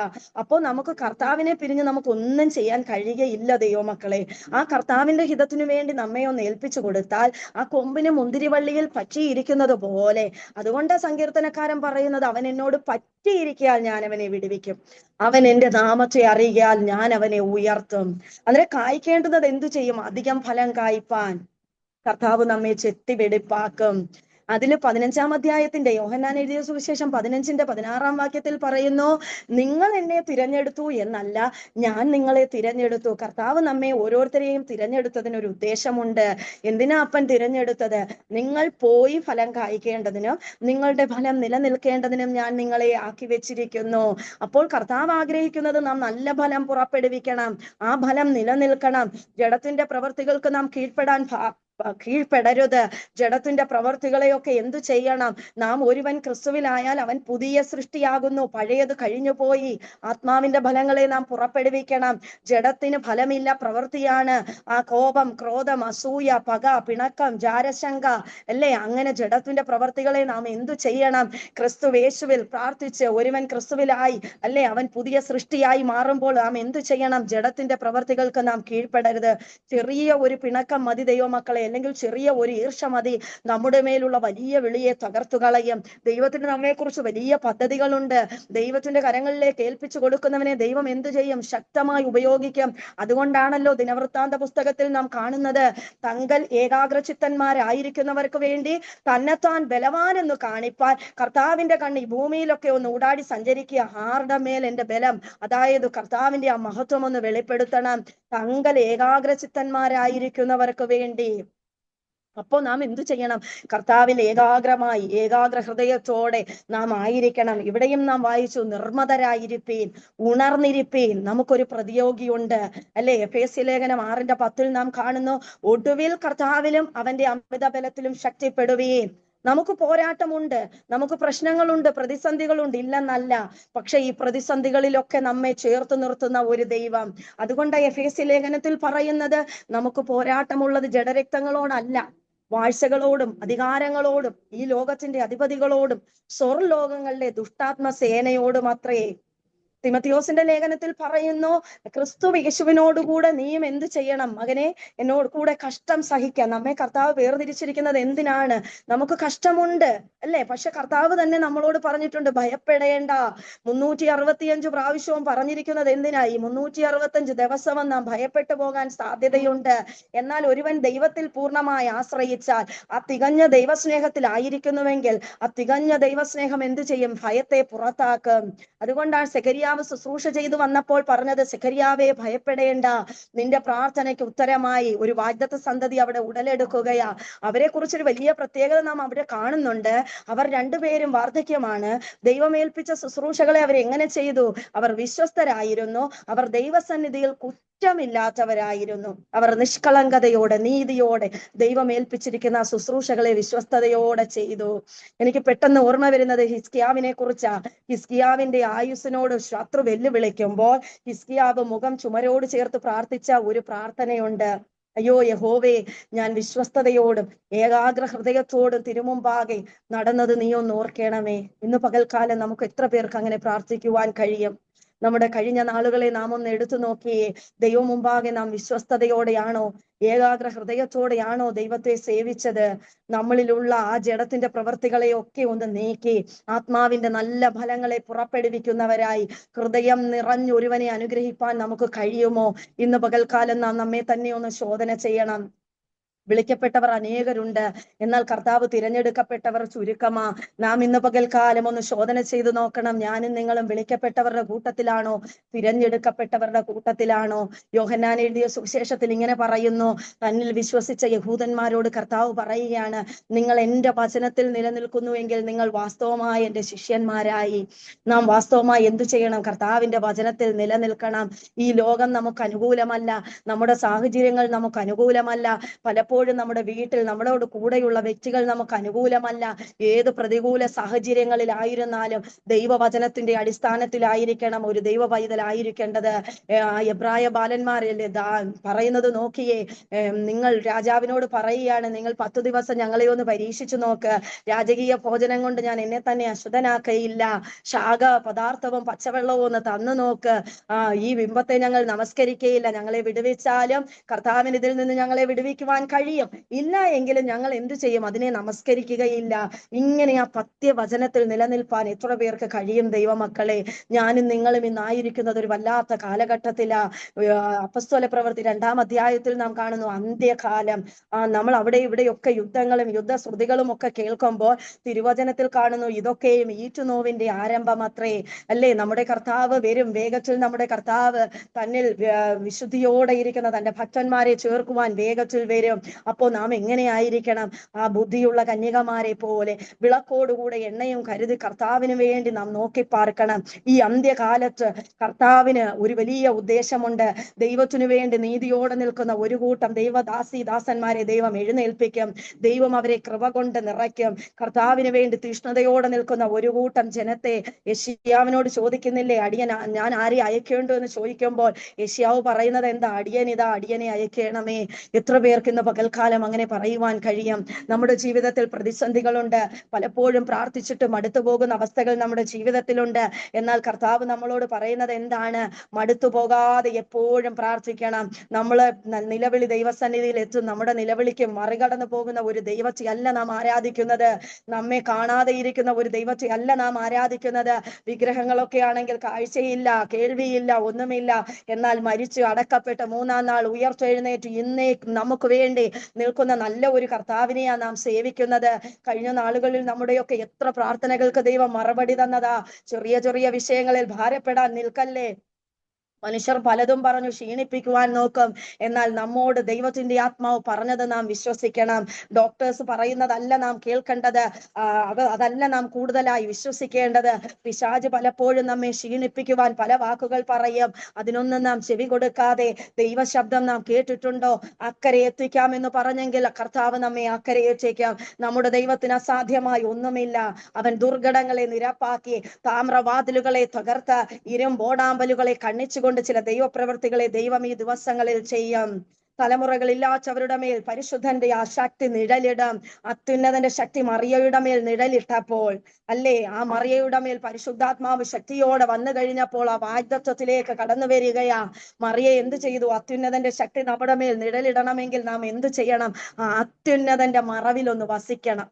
അപ്പോൾ നമുക്ക് കർത്താവിനെ പിരിഞ്ഞ് നമുക്കൊന്നും ചെയ്യാൻ കഴിയുകയില്ല ദൈവമക്കളെ. ആ കർത്താവിന്റെ ഹിതത്തിനു വേണ്ടി നമ്മെ ഒന്ന് ഏൽപ്പിച്ചു കൊടുത്താൽ ആ കൊമ്പിന് മുന്തിരിവള്ളി പറ്റിയിരിക്കുന്നത് പോലെ, അതുകൊണ്ട് സങ്കീർത്തനക്കാരൻ പറയുന്നത്, അവൻ എന്നോട് പറ്റിയിരിക്കാൽ ഞാൻ അവനെ വിടുവിക്കും, അവൻ എന്റെ നാമത്തെ അറിയാൽ ഞാൻ അവനെ ഉയർത്തും. അങ്ങനെ കായ്ക്കേണ്ടുന്നത് എന്തു ചെയ്യും? അധികം ഫലം കായ്പാൻ കർത്താവ് നമ്മെ ചെത്തി വെടിപ്പാക്കും. അതിൽ 15-ാം അധ്യായത്തിന്റെ, യോഹന്നാൻ എഴുതിയ സുവിശേഷം 15-ന്റെ 16-ാം വാക്യത്തിൽ പറയുന്നു, നിങ്ങൾ എന്നെ തിരഞ്ഞെടുത്തു എന്നല്ല, ഞാൻ നിങ്ങളെ തിരഞ്ഞെടുത്തു. കർത്താവ് നമ്മെ ഓരോരുത്തരെയും തിരഞ്ഞെടുത്തതിനൊരു ഉദ്ദേശമുണ്ട്. എന്തിനാ അപ്പൻ തിരഞ്ഞെടുത്തത്? നിങ്ങൾ പോയി ഫലം കായ്ക്കേണ്ടതിനും നിങ്ങളുടെ ഫലം നിലനിൽക്കേണ്ടതിനും ഞാൻ നിങ്ങളെ ആക്കി വെച്ചിരിക്കുന്നു. അപ്പോൾ കർത്താവ് ആഗ്രഹിക്കുന്നത് നാം നല്ല ഫലം പുറപ്പെടുവിക്കണം, ആ ഫലം നിലനിൽക്കണം. ജഡത്തിന്റെ പ്രവൃത്തികൾക്ക് നാം കീഴ്പ്പെടരുത്. ജഡത്തിന്റെ പ്രവർത്തികളെയൊക്കെ എന്തു ചെയ്യണം? നാം ഒരുവൻ ക്രിസ്തുവിലായാൽ അവൻ പുതിയ സൃഷ്ടിയാകുന്നു, പഴയത് കഴിഞ്ഞു പോയി. ആത്മാവിന്റെ ഫലങ്ങളെ നാം പുറപ്പെടുവിക്കണം. ജഡത്തിന് ഫലമില്ല, പ്രവൃത്തിയാണ്. ആ കോപം, ക്രോധം, അസൂയ, പക, പിണക്കം, ജാരശങ്ക, അല്ലേ? അങ്ങനെ ജഡത്തിന്റെ പ്രവർത്തികളെ നാം എന്തു ചെയ്യണം? ക്രിസ്തുവേശുവിൽ പ്രാർത്ഥിച്ച് ഒരുവൻ ക്രിസ്തുവിലായി, അല്ലേ, അവൻ പുതിയ സൃഷ്ടിയായി മാറുമ്പോൾ നാം എന്തു ചെയ്യണം? ജഡത്തിന്റെ പ്രവർത്തികൾക്ക് നാം കീഴ്പ്പെടരുത്. ചെറിയ ഒരു പിണക്കം മതി ദൈവമക്കളെ, അല്ലെങ്കിൽ ചെറിയ ഒരു ഈർഷ മതി, നമ്മുടെ മേലുള്ള വലിയ വിളിയെ തകർത്തു കളയും. ദൈവത്തിന് നമ്മെക്കുറിച്ച് വലിയ പദ്ധതികളുണ്ട്. ദൈവത്തിന്റെ കരങ്ങളിലേക്ക് ഏൽപ്പിച്ചു കൊടുക്കുന്നവനെ ദൈവം എന്തു ചെയ്യും? ശക്തമായി ഉപയോഗിക്കും. അതുകൊണ്ടാണല്ലോ ദിനവൃത്താന്ത പുസ്തകത്തിൽ നാം കാണുന്നത്, തങ്കൽ ഏകാഗ്രചിത്തന്മാരായിരിക്കുന്നവർക്ക് വേണ്ടി തന്നെത്താൻ ബലവാൻ എന്ന് കാണിപ്പാൻ കർത്താവിന്റെ കണ്ണി ഭൂമിയിലൊക്കെ ഒന്ന് ഊടാടി സഞ്ചരിക്കുക. ആരുടെ മേൽ എന്റെ ബലം? അതായത് കർത്താവിന്റെ ആ മഹത്വം ഒന്ന് വെളിപ്പെടുത്തണം. തങ്കൽ ഏകാഗ്രചിത്തന്മാരായിരിക്കുന്നവർക്ക് വേണ്ടി. അപ്പോൾ നാം എന്തു ചെയ്യണം? കർത്താവിൽ ഏകാഗ്രമായി, ഏകാഗ്ര ഹൃദയത്തോടെ നാം ആയിരിക്കണം. ഇവിടെയും നാം വായിച്ചു, നിർമ്മതരായിരിപ്പീൻ, ഉണർന്നിരിപ്പീൻ. നമുക്കൊരു പ്രതിയോഗിയുണ്ട്, അല്ലെ? എഫേസ്യ ലേഖനം 6-10 നാം കാണുന്നു, ഒടുവിൽ കർത്താവിലും അവന്റെ അമിത ബലത്തിലും ശക്തിപ്പെടുവീൻ. നമുക്ക് പോരാട്ടമുണ്ട്, നമുക്ക് പ്രശ്നങ്ങളുണ്ട്, പ്രതിസന്ധികളുണ്ട്, ഇല്ലെന്നല്ല. പക്ഷെ ഈ പ്രതിസന്ധികളിലൊക്കെ നമ്മെ ചേർത്ത് നിർത്തുന്ന ഒരു ദൈവം. അതുകൊണ്ട് എഫേസ്യ ലേഖനത്തിൽ പറയുന്നത്, നമുക്ക് പോരാട്ടമുള്ളത് ജഡരക്തങ്ങളോടല്ല, വാഴ്ചകളോടും അധികാരങ്ങളോടും ഈ ലോകത്തിന്റെ അധിപതികളോടും സ്വർലോകങ്ങളിലെ ദുഷ്ടാത്മ സേനയോടും അത്രേ. തിമത്തിയോസിന്റെ ലേഖനത്തിൽ പറയുന്നു, ക്രിസ്തു യേശുവിനോടുകൂടെ നീയും എന്ത് ചെയ്യണം മകനെ, എന്നോട് കൂടെ കഷ്ടം സഹിക്കാൻ. നമ്മെ കർത്താവ് വേർതിരിച്ചിരിക്കുന്നത് എന്തിനാണ്? നമുക്ക് കഷ്ടമുണ്ട് അല്ലെ? പക്ഷെ കർത്താവ് തന്നെ നമ്മളോട് പറഞ്ഞിട്ടുണ്ട്, ഭയപ്പെടേണ്ട. 365 പ്രാവശ്യവും പറഞ്ഞിരിക്കുന്നത് എന്തിനായി? 365 ദിവസവും നാം ഭയപ്പെട്ടു പോകാൻ സാധ്യതയുണ്ട്. എന്നാൽ ഒരുവൻ ദൈവത്തിൽ പൂർണ്ണമായി ആശ്രയിച്ചാൽ, ആ തികഞ്ഞ ദൈവസ്നേഹത്തിലായിരിക്കുന്നുവെങ്കിൽ, ആ തികഞ്ഞ ദൈവസ്നേഹം എന്ത് ചെയ്യും? ഭയത്തെ പുറത്താക്കും. അതുകൊണ്ടാണ് സെഖര്യാവ് ശുശ്രൂഷ ചെയ്തു വന്നപ്പോൾ പറഞ്ഞത്, സെഖര്യാവേ ഭയപ്പെടേണ്ട, നിന്റെ പ്രാർത്ഥനയ്ക്ക് ഉത്തരമായി ഒരു വാഗ്ദത്ത സന്തതി അവിടെ ഉടലെടുക്കുകയാ. അവരെ കുറിച്ചൊരു വലിയ പ്രത്യേകത നാം അവിടെ കാണുന്നുണ്ട്. അവർ രണ്ടുപേരും വാർദ്ധക്യമാണ്. ദൈവമേൽപ്പിച്ച ശുശ്രൂഷകളെ അവർ എങ്ങനെ ചെയ്തു? അവർ വിശ്വസ്തരായിരുന്നു. അവർ ദൈവസന്നിധിയിൽ കുറ്റമില്ലാത്തവരായിരുന്നു. അവർ നിഷ്കളങ്കതയോടെ നീതിയോടെ ദൈവം ഏൽപ്പിച്ചിരിക്കുന്ന ശുശ്രൂഷകളെ വിശ്വസ്തയോടെ ചെയ്തു. എനിക്ക് പെട്ടെന്ന് ഓർമ്മ വരുന്നത് ഹിസ്കിയാവിനെ കുറിച്ചാ. ഹിസ്കിയാവിന്റെ ആയുസ്സിനോട് ശത്രു വെല്ലുവിളിക്കുമ്പോൾ ഹിസ്കിയാവ് മുഖം ചുമരോട് ചേർത്ത് പ്രാർത്ഥിച്ച ഒരു പ്രാർത്ഥനയുണ്ട്. അയ്യോ യഹോവേ, ഞാൻ വിശ്വസ്തയോടും ഏകാഗ്ര ഹൃദയത്തോടും തിരുമുമ്പാകെ നടന്നത് നീ ഒന്ന് ഓർക്കണമേ. ഇന്ന് പകൽക്കാലം നമുക്ക് എത്ര പേർക്ക് അങ്ങനെ പ്രാർത്ഥിക്കുവാൻ കഴിയും? നമ്മുടെ കഴിഞ്ഞ നാളുകളെ നാം ഒന്ന് എടുത്തു നോക്കിയേ. ദൈവം മുമ്പാകെ നാം വിശ്വസ്തയോടെയാണോ, ഏകാഗ്ര ഹൃദയത്തോടെയാണോ ദൈവത്തെ സേവിച്ചത്? നമ്മളിലുള്ള ആ ജഡത്തിന്റെ പ്രവൃത്തികളെ ഒക്കെ ഒന്ന് നീക്കി ആത്മാവിന്റെ നല്ല ഫലങ്ങളെ പുറപ്പെടുവിക്കുന്നവരായി ഹൃദയം നിറഞ്ഞൊരുവനെ അനുഗ്രഹിപ്പാൻ നമുക്ക് കഴിയുമോ? ഇന്ന് പകൽക്കാലം നാം നമ്മെ തന്നെ ഒന്ന് ശോധന ചെയ്യണം. വിളിക്കപ്പെട്ടവർ അനേകരുണ്ട്, എന്നാൽ കർത്താവ് തിരഞ്ഞെടുക്കപ്പെട്ടവർ ചുരുക്കമാ. നാം ഇന്ന് പകൽക്കാലം ഒന്ന് ശോധന ചെയ്തു നോക്കണം. ഞാനും നിങ്ങളും വിളിക്കപ്പെട്ടവരുടെ കൂട്ടത്തിലാണോ, തിരഞ്ഞെടുക്കപ്പെട്ടവരുടെ കൂട്ടത്തിലാണോ? യോഹന്നാൻ എഴുതിയ സുവിശേഷത്തിൽ ഇങ്ങനെ പറയുന്നു, തന്നിൽ വിശ്വസിച്ച യഹൂദന്മാരോട് കർത്താവ് പറയുകയാണ്, നിങ്ങൾ എന്റെ വചനത്തിൽ നിലനിൽക്കുന്നുവെങ്കിൽ നിങ്ങൾ വാസ്തവമായി എന്റെ ശിഷ്യന്മാരായി. നാം വാസ്തവമായി എന്തു ചെയ്യണം? കർത്താവിന്റെ വചനത്തിൽ നിലനിൽക്കണം. ഈ ലോകം നമുക്ക് അനുകൂലമല്ല, നമ്മുടെ സാഹചര്യങ്ങൾ നമുക്ക് അനുകൂലമല്ല, പലപ്പോഴും നമ്മുടെ വീട്ടിൽ നമ്മളോട് കൂടെയുള്ള വ്യക്തികൾ നമുക്ക് അനുകൂലമല്ല. ഏത് പ്രതികൂല സാഹചര്യങ്ങളിലായിരുന്നാലും ദൈവവചനത്തിന്റെ അടിസ്ഥാനത്തിലായിരിക്കണം ഒരു ദൈവ പൈതലായിരിക്കേണ്ടത്. എബ്രായ ബാലന്മാരല്ലേ പറയുന്നത് നോക്കിയേ. നിങ്ങൾ രാജാവിനോട് പറയുകയാണ്, നിങ്ങൾ 10 ദിവസം ഞങ്ങളെ ഒന്ന് പരീക്ഷിച്ചു നോക്ക്, രാജകീയ ഭോജനം കൊണ്ട് ഞാൻ എന്നെ തന്നെ അശുദ്ധനാക്കയില്ല, ശാഖ പദാർത്ഥവും പച്ചവെള്ളവും ഒന്ന് തന്നു നോക്ക്, ഈ ബിംബത്തെ ഞങ്ങൾ നമസ്കരിക്കയില്ല, ഞങ്ങളെ വിടുവിച്ചാലും കർത്താവിന് ഇതിൽ നിന്ന് ഞങ്ങളെ വിടുവിക്കുവാൻ കഴിയും, ഇല്ല എങ്കിലും ഞങ്ങൾ എന്തു ചെയ്യും? അതിനെ നമസ്കരിക്കുകയില്ല. ഇങ്ങനെ ആ പത്യവചനത്തിൽ നിലനിൽപ്പാൻ എത്ര പേർക്ക് കഴിയും? ദൈവമക്കളെ, ഞാനും നിങ്ങളും ഇന്നായിരിക്കുന്നത് ഒരു വല്ലാത്ത കാലഘട്ടത്തിലാ. അപ്പസ്തോല പ്രവൃത്തി 2-ാം അധ്യായത്തിൽ നാം കാണുന്നു അന്ത്യകാലം. നമ്മൾ അവിടെ ഇവിടെയൊക്കെ യുദ്ധങ്ങളും യുദ്ധശ്രുതികളും ഒക്കെ കേൾക്കുമ്പോൾ തിരുവചനത്തിൽ കാണുന്നു ഇതൊക്കെയും ഈറ്റുനോവിന്റെ ആരംഭം അത്രേ അല്ലേ. നമ്മുടെ കർത്താവ് വരും വേഗത്തിൽ. നമ്മുടെ കർത്താവ് തന്നിൽ വിശുദ്ധിയോടെ ഇരിക്കുന്ന തന്റെ ഭക്തന്മാരെ ചേർക്കുവാൻ വേഗത്തിൽ വരും. അപ്പോ നാം എങ്ങനെയായിരിക്കണം? ആ ബുദ്ധിയുള്ള കന്യകമാരെ പോലെ വിളക്കോടുകൂടെ എണ്ണയും കരുതി കർത്താവിന് വേണ്ടി നാം നോക്കി പാർക്കണം. ഈ അന്ത്യകാലത്ത് കർത്താവിന് ഒരു വലിയ ഉദ്ദേശമുണ്ട്. ദൈവത്തിനു വേണ്ടി നീതിയോടെ നിൽക്കുന്ന ഒരു കൂട്ടം ദാസന്മാരെ ദൈവം എഴുന്നേൽപ്പിക്കും. ദൈവം അവരെ കൃപ കൊണ്ട് നിറയ്ക്കും. കർത്താവിന് വേണ്ടി തീഷ്ണതയോടെ നിൽക്കുന്ന ഒരു കൂട്ടം ജനത്തെ യെശയ്യാവിനോട് ചോദിക്കുന്നില്ലേ, ഞാൻ ആരെ അയക്കേണ്ടു എന്ന് ചോദിക്കുമ്പോൾ യെശയ്യാവ് പറയുന്നത് എന്താ? അടിയനെ അയക്കണമേ. എത്ര പേർക്ക് ഇന്ന് പകൽക്കാലം അങ്ങനെ പറയുവാൻ കഴിയും? നമ്മുടെ ജീവിതത്തിൽ പ്രതിസന്ധികളുണ്ട്, പലപ്പോഴും പ്രാർത്ഥിച്ചിട്ട് മടുത്തു പോകുന്ന അവസ്ഥകൾ നമ്മുടെ ജീവിതത്തിലുണ്ട്. എന്നാൽ കർത്താവ് നമ്മളോട് പറയുന്നത് എന്താണ്? മടുത്തു പോകാതെ എപ്പോഴും പ്രാർത്ഥിക്കണം. നമ്മള് നിലവിളി ദൈവസന്നിധിയിൽ എത്തും. നമ്മുടെ നിലവിളിക്ക് മറികടന്നു പോകുന്ന ഒരു ദൈവത്തെ അല്ല നാം ആരാധിക്കുന്നത്. നമ്മെ കാണാതെ ഇരിക്കുന്ന ഒരു ദൈവത്തെ അല്ല നാം ആരാധിക്കുന്നത്. വിഗ്രഹങ്ങളൊക്കെ ആണെങ്കിൽ കാഴ്ചയില്ല, കേൾവിയില്ല, ഒന്നുമില്ല. എന്നാൽ മരിച്ചു അടക്കപ്പെട്ട് 3-ാം നാൾ ഉയർത്തെഴുന്നേറ്റ് ഇന്നേ നമുക്ക് വേണ്ടി നിൽക്കുന്ന നല്ല ഒരു കർത്താവിനെയാ നാം സേവിക്കുന്നത്. കഴിഞ്ഞ നാളുകളിൽ നമ്മുടെയൊക്കെ എത്ര പ്രാർത്ഥനകൾക്ക് ദൈവം മറുപടി തന്നതാ. ചെറിയ ചെറിയ വിഷയങ്ങളിൽ ഭാരപ്പെടാൻ നിൽക്കല്ലേ. മനുഷ്യർ പലതും പറഞ്ഞു ക്ഷീണിപ്പിക്കുവാൻ നോക്കും, എന്നാൽ നമ്മോട് ദൈവത്തിന്റെ ആത്മാവ് പറഞ്ഞത് നാം വിശ്വസിക്കണം. ഡോക്ടേഴ്സ് പറയുന്നതല്ല നാം കേൾക്കേണ്ടത്, അതല്ല നാം കൂടുതലായി വിശ്വസിക്കേണ്ടത്. പിശാച് പലപ്പോഴും നമ്മെ ക്ഷീണിപ്പിക്കുവാൻ പല വാക്കുകൾ പറയും. അതിനൊന്നും നാം ചെവി കൊടുക്കാതെ ദൈവശബ്ദം നാം കേട്ടിട്ടുണ്ടോ? അക്കരെ എത്തിക്കാമെന്ന് പറഞ്ഞെങ്കിൽ കർത്താവ് നമ്മെ അക്കരെ എത്തിക്കാം. നമ്മുടെ ദൈവത്തിന് അസാധ്യമായി ഒന്നുമില്ല. അവൻ ദുർഘടങ്ങളെ നിരപ്പാക്കി താമ്രവാതിലുകളെ തകർത്ത് ഇരുമ്പോടാമ്പലുകളെ കണ്ണിച്ചുകൊണ്ട് ചില ദൈവപ്രവൃത്തികളെ ദൈവം ഈ ദിവസങ്ങളിൽ ചെയ്യും. തലമുറകളില്ലാത്തവരുടെ മേൽ പരിശുദ്ധന്റെ ആ ശക്തി നിഴലിടും. അത്യുന്നതന്റെ ശക്തി മറിയയുടെ മേൽ നിഴലിട്ടപ്പോൾ, അല്ലേ, ആ മറിയയുടെ മേൽ പരിശുദ്ധാത്മാവ് ശക്തിയോടെ വന്നു കഴിഞ്ഞപ്പോൾ ആ വാഗ്ദത്വത്തിലേക്ക് കടന്നു വരികയാ. മറിയ എന്ത് ചെയ്തു? അത്യുന്നതന്റെ ശക്തി നമ്മുടെ മേൽ നിഴലിടണമെങ്കിൽ നാം എന്ത് ചെയ്യണം? ആ അത്യുന്നതന്റെ മറവിൽ ഒന്ന് വസിക്കണം.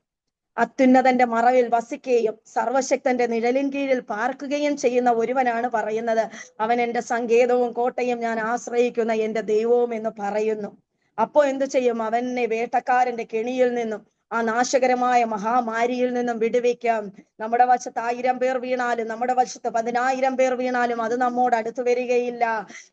അത്യുന്നതന്റെ മറവിൽ വസിക്കുകയും സർവശക്തന്റെ നിഴലിൻ കീഴിൽ പാർക്കുകയും ചെയ്യുന്ന ഒരുവനാണ് പറയുന്നത്, അവൻ എന്റെ സങ്കേതവും കോട്ടയും, ഞാൻ ആശ്രയിക്കുന്ന എന്റെ ദൈവവും എന്ന് പറയുന്നു. അപ്പോ എന്ത് ചെയ്യും? അവനെ വേട്ടക്കാരന്റെ കെണിയിൽ നിന്നും, ആ നാശകരമായ മഹാമാരിയിൽ നിന്നും വിടുവിക്കാം. നമ്മുടെ വശത്ത് 1000 പേർ വീണാലും, നമ്മുടെ വശത്ത് 10,000 പേർ വീണാലും അത് നമ്മോട് അടുത്തു വരികയില്ല.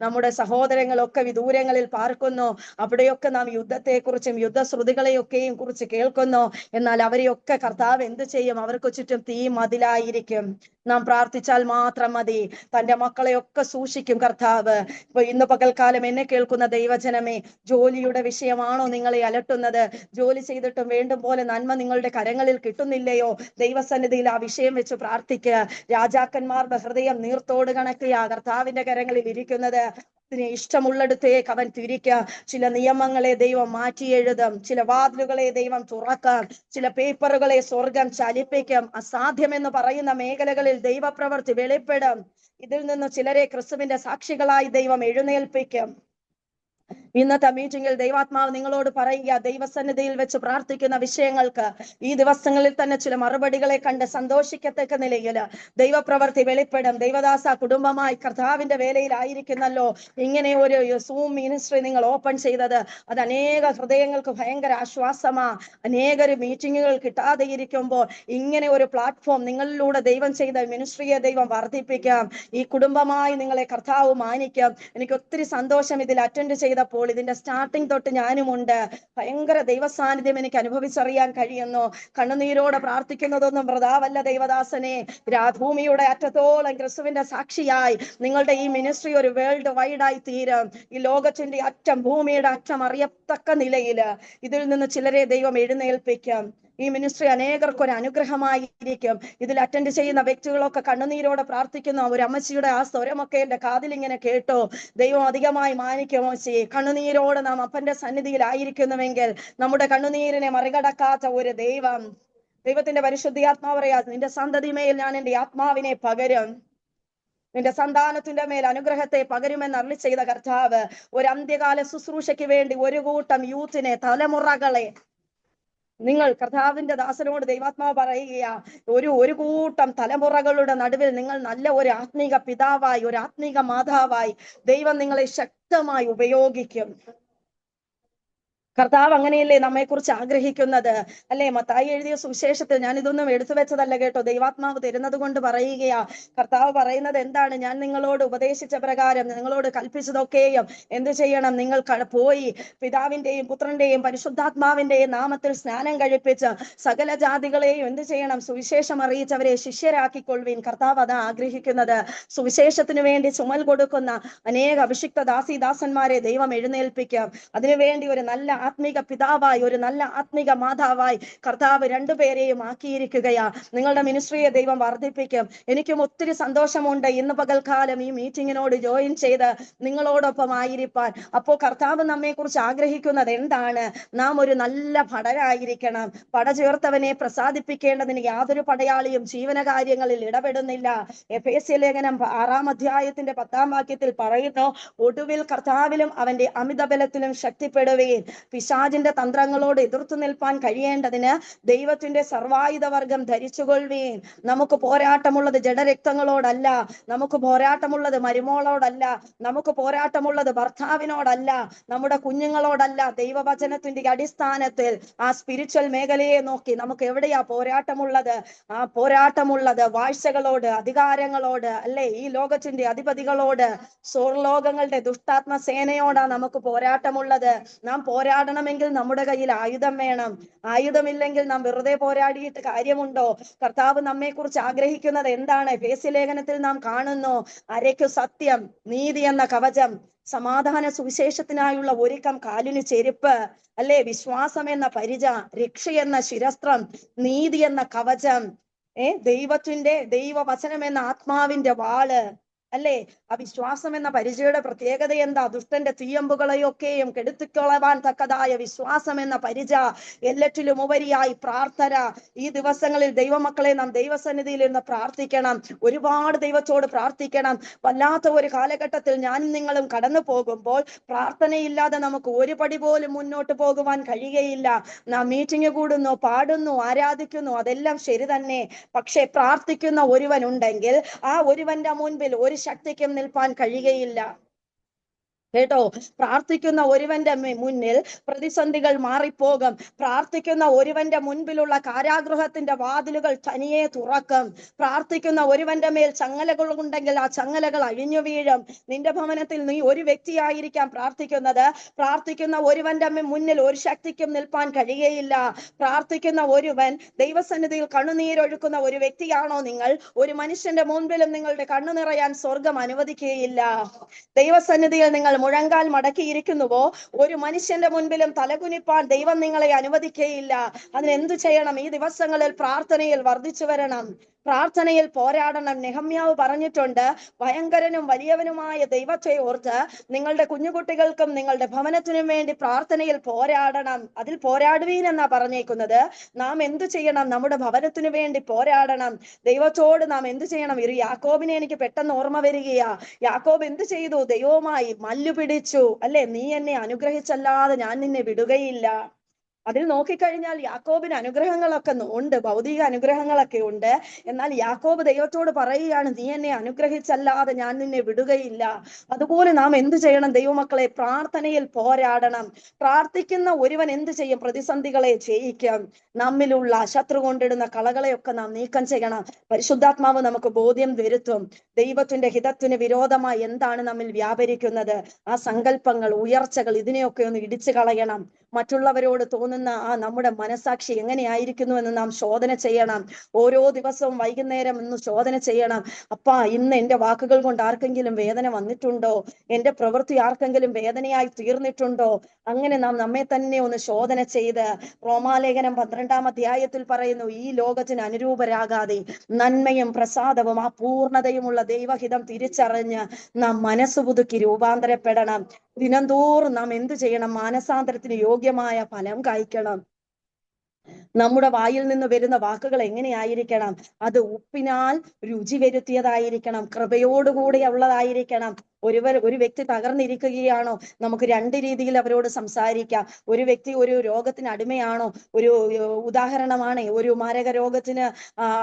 നമ്മുടെ സഹോദരങ്ങളൊക്കെ വിദൂരങ്ങളിൽ പാർക്കുന്നു. അവിടെയൊക്കെ നാം യുദ്ധത്തെക്കുറിച്ചും യുദ്ധശ്രുതികളെയൊക്കെയും കുറിച്ച് കേൾക്കുന്നു. എന്നാൽ അവരെയൊക്കെ കർത്താവ് എന്ത് ചെയ്യും? അവർക്ക് ചുറ്റും തീ മതിലായിരിക്കും. നാം പ്രാർത്ഥിച്ചാൽ മാത്രം മതി. തന്റെ മക്കളെയൊക്കെ സൂക്ഷിക്കും കർത്താവ്. ഇപ്പൊ ഇന്ന് പകൽക്കാലം എന്നെ കേൾക്കുന്ന ദൈവജനമേ, ജോലിയുടെ വിഷയമാണോ നിങ്ങളെ അലട്ടുന്നത്? ജോലി ചെയ്തിട്ടും വേണ്ടും പോലെ നന്മ നിങ്ങളുടെ കരങ്ങളിൽ കിട്ടുന്നില്ലയോ? ദൈവസന്നിധിയിൽ ആ വിഷയം വെച്ച് പ്രാർത്ഥിക്കുക. രാജാക്കന്മാരുടെ ഹൃദയം നീർത്തോട് കണക്കെയാ കർത്താവിന്റെ കരങ്ങളിൽ ഇരിക്കുന്നത്. അതിനെ ഇഷ്ടമുള്ളിടത്തേക്ക് അവൻ തിരിക്കുക. ചില നിയമങ്ങളെ ദൈവം മാറ്റി എഴുതും, ചില വാതിലുകളെ ദൈവം തുറക്കാം, ചില പേപ്പറുകളെ സ്വർഗം ചലിപ്പിക്കും. അസാധ്യമെന്ന് പറയുന്ന മേഖലകളിൽ ദൈവപ്രവൃത്തി വെളിപ്പെടും. ഇതിൽ നിന്ന് ചിലരെ ക്രിസ്തുവിന്റെ സാക്ഷികളായി ദൈവം എഴുന്നേൽപ്പിക്കും. ഇന്നത്തെ മീറ്റിംഗിൽ ദൈവാത്മാവ് നിങ്ങളോട് പറയുക, ദൈവസന്നിധിയിൽ വെച്ച് പ്രാർത്ഥിക്കുന്ന വിഷയങ്ങൾക്ക് ഈ ദിവസങ്ങളിൽ തന്നെ ചില മറുപടികളെ കണ്ട് സന്തോഷിക്കത്തക്ക നിലയിൽ ദൈവപ്രവൃത്തി വെളിപ്പെടും. ദൈവദാസ, കുടുംബമായി കർത്താവിന്റെ വേലയിലായിരിക്കുന്നല്ലോ, ഇങ്ങനെ ഒരു സൂം മിനിസ്ട്രി നിങ്ങൾ ഓപ്പൺ ചെയ്തത് അത് അനേക ഹൃദയങ്ങൾക്ക് ഭയങ്കര ആശ്വാസമാ. അനേകര് മീറ്റിങ്ങുകൾ കിട്ടാതെ ഇരിക്കുമ്പോൾ ഇങ്ങനെ ഒരു പ്ലാറ്റ്ഫോം നിങ്ങളിലൂടെ ദൈവം ചെയ്ത മിനിസ്ട്രിയെ ദൈവം വർദ്ധിപ്പിക്കാം. ഈ കുടുംബമായി നിങ്ങളെ കർത്താവ് മാനിക്കാം. എനിക്ക് ഒത്തിരി സന്തോഷം ഇതിൽ അറ്റൻഡ് ചെയ്തപ്പോൾ. ഇതിന്റെ സ്റ്റാർട്ടിങ് തൊട്ട് ഞാനുമുണ്ട്. ഭയങ്കര ദൈവ സാന്നിധ്യം എനിക്ക് അനുഭവിച്ചറിയാൻ കഴിയുന്നു. കണ്ണുനീരോടെ പ്രാർത്ഥിക്കുന്നതൊന്നും വൃഥാവല്ല ദൈവദാസനെ. ഭൂമിയുടെ അറ്റത്തോളം ക്രിസ്തുവിന്റെ സാക്ഷിയായി നിങ്ങളുടെ ഈ മിനിസ്ട്രി ഒരു വേൾഡ് വൈഡായി തീരും. ഈ ലോകത്തിന്റെ അറ്റം, ഭൂമിയുടെ അറ്റം അറിയത്തക്ക നിലയിൽ ഇതിൽ നിന്ന് ചിലരെ ദൈവം എഴുന്നേൽപ്പിക്കും. ഈ മിനിസ്ട്രി അനേകർക്ക് ഒരു അനുഗ്രഹമായിരിക്കും. ഇതിൽ അറ്റൻഡ് ചെയ്യുന്ന വ്യക്തികളൊക്കെ കണ്ണുനീരോടെ പ്രാർത്ഥിക്കുന്ന ഒരു അമ്മച്ചിയുടെ ആ സ്വരമൊക്കെ എന്റെ കാതിൽ ഇങ്ങനെ കേട്ടോ. ദൈവം അധികമായി മാനിക്കുമോ? കണ്ണുനീരോടെ നാം അപ്പന്റെ സന്നിധിയിലായിരിക്കുന്നുവെങ്കിൽ നമ്മുടെ കണ്ണുനീരിനെ മറികടക്കാത്ത ഒരു ദൈവം, ദൈവത്തിന്റെ പരിശുദ്ധാത്മാവ് പറയാ, നിന്റെ സന്തതിമേൽ ഞാൻ എന്റെ ആത്മാവിനെ പകരും, നിന്റെ സന്താനത്തിന്റെ മേൽ അനുഗ്രഹത്തെ പകരുമെന്ന് അരുളി ചെയ്ത കർത്താവ് ഒരു അന്ത്യകാല ശുശ്രൂഷയ്ക്ക് വേണ്ടി ഒരു കൂട്ടം യൂത്തിനെ, തലമുറകളെ, നിങ്ങൾ കർത്താവിന്റെ ദാസനോട് ദൈവാത്മാവ് പറയുകയാ, ഒരു കൂട്ടം തലമുറകളുടെ നടുവിൽ നിങ്ങൾ നല്ല ഒരു ആത്മീക പിതാവായി, ഒരു ആത്മീക മാതാവായി ദൈവം നിങ്ങളെ ശക്തമായി ഉപയോഗിക്കും. കർത്താവ് അങ്ങനെയല്ലേ നമ്മെ കുറിച്ച് ആഗ്രഹിക്കുന്നത്, അല്ലെ? മത്തായി എഴുതിയ സുവിശേഷത്തിൽ, ഞാൻ ഇതൊന്നും എടുത്തു വെച്ചതല്ല കേട്ടോ, ദൈവാത്മാവ് തരുന്നത് കൊണ്ട് പറയുകയാ. കർത്താവ് പറയുന്നത് എന്താണ്? ഞാൻ നിങ്ങളോട് ഉപദേശിച്ച പ്രകാരം, നിങ്ങളോട് കൽപ്പിച്ചതൊക്കെയും എന്ത് ചെയ്യണം? നിങ്ങൾ പോയി പിതാവിന്റെയും പുത്രന്റെയും പരിശുദ്ധാത്മാവിന്റെയും നാമത്തിൽ സ്നാനം കഴിപ്പിച്ച് സകല ജാതികളെയും എന്ത് ചെയ്യണം? സുവിശേഷം അറിയിച്ചവരെ ശിഷ്യരാക്കിക്കൊള്ളുവിൻ. കർത്താവ് അതാ ആഗ്രഹിക്കുന്നത്. സുവിശേഷത്തിന് വേണ്ടി ചുമൽ കൊടുക്കുന്ന അനേക അഭിഷിക്ത ദാസിദാസന്മാരെ ദൈവം എഴുന്നേൽപ്പിക്കാം. അതിനുവേണ്ടി ഒരു നല്ല ആത്മീക പിതാവായി, ഒരു നല്ല ആത്മീക മാതാവായി കർത്താവ് രണ്ടുപേരെയും ആക്കിയിരിക്കുകയാ. നിങ്ങളുടെ മിനിസ്ട്രിയെ ദൈവം വർദ്ധിപ്പിക്കും. എനിക്കും ഒത്തിരി സന്തോഷമുണ്ട് ഇന്ന് പകൽക്കാലം ഈ മീറ്റിങ്ങിനോട് ജോയിൻ ചെയ്ത് നിങ്ങളോടൊപ്പം ആയിരിക്കാൻ. അപ്പോ കർത്താവ് നമ്മെ കുറിച്ച് ആഗ്രഹിക്കുന്നത് എന്താണ്? നാം ഒരു നല്ല ഭടനായിരിക്കണം. പട ചേർത്തവനെ പ്രസാദിപ്പിക്കേണ്ടതിന് യാതൊരു പടയാളിയും ജീവനകാര്യങ്ങളിൽ ഇടപെടുന്നില്ല. എഫേസ്യ ലേഖനം 6-ാം അധ്യായത്തിന്റെ 10-ാം വാക്യത്തിൽ പറയുന്നു, ഒടുവിൽ കർത്താവിലും അവന്റെ അമിതബലത്തിലും ശക്തിപ്പെടുകയും പിശാചിന്റെ തന്ത്രങ്ങളോട് എതിർത്തു നിൽപ്പാൻ കഴിയേണ്ടതിന് ദൈവത്തിന്റെ സർവായുധ വർഗം ധരിച്ചുകൊള്ളുവീൻ. നമുക്ക് പോരാട്ടമുള്ളത് ജഡരക്തങ്ങളോടല്ല, നമുക്ക് പോരാട്ടമുള്ളത് മരുമോളോടല്ല, നമുക്ക് പോരാട്ടമുള്ളത് ഭർത്താവിനോടല്ല, നമ്മുടെ കുഞ്ഞുങ്ങളോടല്ല. ദൈവവചനത്തിന്റെ അടിസ്ഥാനത്തിൽ ആ സ്പിരിച്വൽ മേഖലയെ നോക്കി നമുക്ക് എവിടെയാ പോരാട്ടമുള്ളത്? ആ പോരാട്ടമുള്ളത് വാഴ്ചകളോട്, അധികാരങ്ങളോട്, അല്ലെ? ഈ ലോകത്തിന്റെ അധിപതികളോട്, സ്വർലോകങ്ങളുടെ ദുഷ്ടാത്മ സേനയോടാ നമുക്ക് പോരാട്ടമുള്ളത്. നാം പോരാടണമെങ്കിൽ നമ്മുടെ കയ്യിൽ ആയുധം വേണം. ആയുധമില്ലെങ്കിൽ നാം വെറുതെ പോരാടിയിട്ട് കാര്യമുണ്ടോ? കർത്താവ് നമ്മെ കുറിച്ച് ആഗ്രഹിക്കുന്നത് എന്താണ്? എഫേസ്യ ലേഖനത്തിൽ നാം കാണുന്നു, അരയ്ക്കു സത്യം, നീതി എന്ന കവചം, സമാധാന സുവിശേഷത്തിനായുള്ള ഒരുക്കം, കാലിന് ചെരുപ്പ്, അല്ലെ? വിശ്വാസം എന്ന പരിച, രക്ഷ എന്ന ശിരസ്ത്രം, നീതി എന്ന കവചം, ദൈവവചനം എന്ന ആത്മാവിന്റെ വാള്, അല്ലേ? ആ വിശ്വാസം എന്ന പരിചയുടെ പ്രത്യേകത എന്താ? ദുഷ്ടന്റെ തീയമ്പുകളെയൊക്കെയും കെടുത്തിക്കളവാൻ തക്കതായ വിശ്വാസം എന്ന പരിച, എല്ലാറ്റിലും ഉപരിയായി പ്രാർത്ഥന. ഈ ദിവസങ്ങളിൽ ദൈവമക്കളെ നാം ദൈവസന്നിധിയിൽ ഇരുന്ന് പ്രാർത്ഥിക്കണം. ഒരുപാട് ദൈവത്തോട് പ്രാർത്ഥിക്കണം. വല്ലാത്ത ഒരു കാലഘട്ടത്തിൽ ഞാനും നിങ്ങളും കടന്നു പോകുമ്പോൾ പ്രാർത്ഥനയില്ലാതെ നമുക്ക് ഒരു പടി പോലും മുന്നോട്ട് പോകുവാൻ കഴിയുകയില്ല. നാം മീറ്റിംഗ് കൂടുന്നു, പാടുന്നു, ആരാധിക്കുന്നു, അതെല്ലാം ശരി തന്നെ. പക്ഷെ പ്രാർത്ഥിക്കുന്ന ഒരുവൻ ഉണ്ടെങ്കിൽ ആ ഒരുവന്റെ മുൻപിൽ ഒരു ശക്തിക്കും നിൽപ്പാൻ കഴിയുകയില്ല. കേട്ടോ? പ്രാർത്ഥിക്കുന്ന ഒരുവന്റെ മുന്നിൽ പ്രതിസന്ധികൾ മാറിപ്പോകും. പ്രാർത്ഥിക്കുന്ന ഒരുവന്റെ മുൻപിലുള്ള കാരാഗൃഹത്തിന്റെ വാതിലുകൾ തനിയെ തുറക്കും. പ്രാർത്ഥിക്കുന്ന ഒരുവന്റെ മേൽ ചങ്ങലകൾ ഉണ്ടെങ്കിൽ ആ ചങ്ങലകൾ അഴിഞ്ഞു വീഴും. നിന്റെ ഭവനത്തിൽ നീ ഒരു വ്യക്തിയായിരിക്കാം പ്രാർത്ഥിക്കുന്നത്. പ്രാർത്ഥിക്കുന്ന ഒരുവന്റെ മുന്നിൽ ഒരു ശക്തിക്കും നിൽപ്പാൻ കഴിയുകയില്ല. പ്രാർത്ഥിക്കുന്ന ഒരുവൻ ദൈവസന്നിധിയിൽ കണ്ണുനീരൊഴുക്കുന്ന ഒരു വ്യക്തിയാണോ നിങ്ങൾ? ഒരു മനുഷ്യന്റെ മുൻപിലും നിങ്ങളുടെ കണ്ണു നിറയാൻ സ്വർഗം അനുവദിക്കുകയില്ല. ദൈവസന്നിധിയിൽ നിങ്ങൾ മുഴങ്കാൽ മടക്കിയിരിക്കുന്നുവോ, ഒരു മനുഷ്യന്റെ മുൻപിലും തലകുനിപ്പാൻ ദൈവം നിങ്ങളെ അനുവദിക്കുകയില്ല. അതിനെന്തു ചെയ്യണം? ഈ ദിവസങ്ങളിൽ പ്രാർത്ഥനയിൽ വർദ്ധിച്ചു വരണം, പ്രാർത്ഥനയിൽ പോരാടണം. നെഹമ്യാവ് പറഞ്ഞിട്ടുണ്ട്, ഭയങ്കരനും വലിയവനുമായ ദൈവത്തെ ഓർത്ത് നിങ്ങളുടെ കുഞ്ഞുകുട്ടികൾക്കും നിങ്ങളുടെ ഭവനത്തിനും വേണ്ടി പ്രാർത്ഥനയിൽ പോരാടണം. അതിൽ പോരാടുവീൻ എന്നാ പറഞ്ഞേക്കുന്നത്. നാം എന്തു ചെയ്യണം? നമ്മുടെ ഭവനത്തിനു വേണ്ടി പോരാടണം. ദൈവത്തോട് നാം എന്തു ചെയ്യണം? ഒരു യാക്കോബിനെ എനിക്ക് പെട്ടെന്ന് ഓർമ്മ വരികയാ. യാക്കോബ് എന്ത് ചെയ്തു? ദൈവവുമായി മല്ലു പിടിച്ചു, അല്ലെ? നീ എന്നെ അനുഗ്രഹിച്ചല്ലാതെ ഞാൻ നിന്നെ വിടുകയില്ല. അതിൽ നോക്കിക്കഴിഞ്ഞാൽ യാക്കോബിന് അനുഗ്രഹങ്ങളൊക്കെ ഉണ്ട്, ഭൗതിക അനുഗ്രഹങ്ങളൊക്കെ ഉണ്ട്. എന്നാൽ യാക്കോബ് ദൈവത്തോട് പറയുകയാണ്, നീ എന്നെ അനുഗ്രഹിച്ചല്ലാതെ ഞാൻ നിന്നെ വിടുകയില്ല. അതുപോലെ നാം എന്ത് ചെയ്യണം? ദൈവമക്കളെ, പ്രാർത്ഥനയിൽ പോരാടണം. പ്രാർത്ഥിക്കുന്ന ഒരുവൻ എന്ത് ചെയ്യും? പ്രതിസന്ധികളെ ജയിക്കും. നമ്മിലുള്ള ശത്രു കൊണ്ടിടുന്ന കളകളെയൊക്കെ നാം നീക്കം ചെയ്യണം. പരിശുദ്ധാത്മാവ് നമുക്ക് ബോധ്യം വരുത്തും. ദൈവത്തിന്റെ ഹിതത്തിന് വിരോധമായി എന്താണ് നമ്മിൽ വ്യാപരിക്കുന്നത്, ആ സങ്കല്പങ്ങൾ, ഉയർച്ചകൾ, ഇതിനെയൊക്കെ ഒന്ന് ഇടിച്ചു കളയണം. മറ്റുള്ളവരോട് തോന്നുന്ന ആ നമ്മുടെ മനസാക്ഷി എങ്ങനെയായിരിക്കുന്നു എന്ന് നാം ശോധന ചെയ്യണം. ഓരോ ദിവസവും വൈകുന്നേരം ഒന്ന് ശോധന ചെയ്യണം. അപ്പാ, ഇന്ന് എന്റെ വാക്കുകൾ കൊണ്ട് ആർക്കെങ്കിലും വേദന വന്നിട്ടുണ്ടോ? എന്റെ പ്രവൃത്തി ആർക്കെങ്കിലും വേദനയായി തീർന്നിട്ടുണ്ടോ? അങ്ങനെ നാം നമ്മെ തന്നെ ഒന്ന് ശോധന ചെയ്ത്, റോമാലേഖനം 12-ാം അധ്യായത്തിൽ പറയുന്നു, ഈ ലോകത്തിന് അനുരൂപരാകാതെ നന്മയും പ്രസാദവും ആ പൂർണ്ണതയുമുള്ള ദൈവഹിതം തിരിച്ചറിഞ്ഞ് നാം മനസ്സ് പുതുക്കി രൂപാന്തരപ്പെടണം. ദിനംതോറും നാം എന്ത് ചെയ്യണം? മാനസാന്തരത്തിന് യോഗ്യമായ ഫലം കായ്ക്കണം. നമ്മുടെ വായിൽ നിന്ന് വരുന്ന വാക്കുകൾ എങ്ങനെയായിരിക്കണം? അത് ഉപ്പിനാൽ രുചി വരുത്തിയതായിരിക്കണം, കൃപയോടുകൂടി ഉള്ളതായിരിക്കണം. ഒരു വ്യക്തി തകർന്നിരിക്കുകയാണോ? നമുക്ക് രണ്ട് രീതിയിൽ അവരോട് സംസാരിക്കാം. ഒരു വ്യക്തി ഒരു രോഗത്തിന് അടിമയാണോ? ഒരു ഉദാഹരണമാണ്, ഒരു മാരക രോഗത്തിന്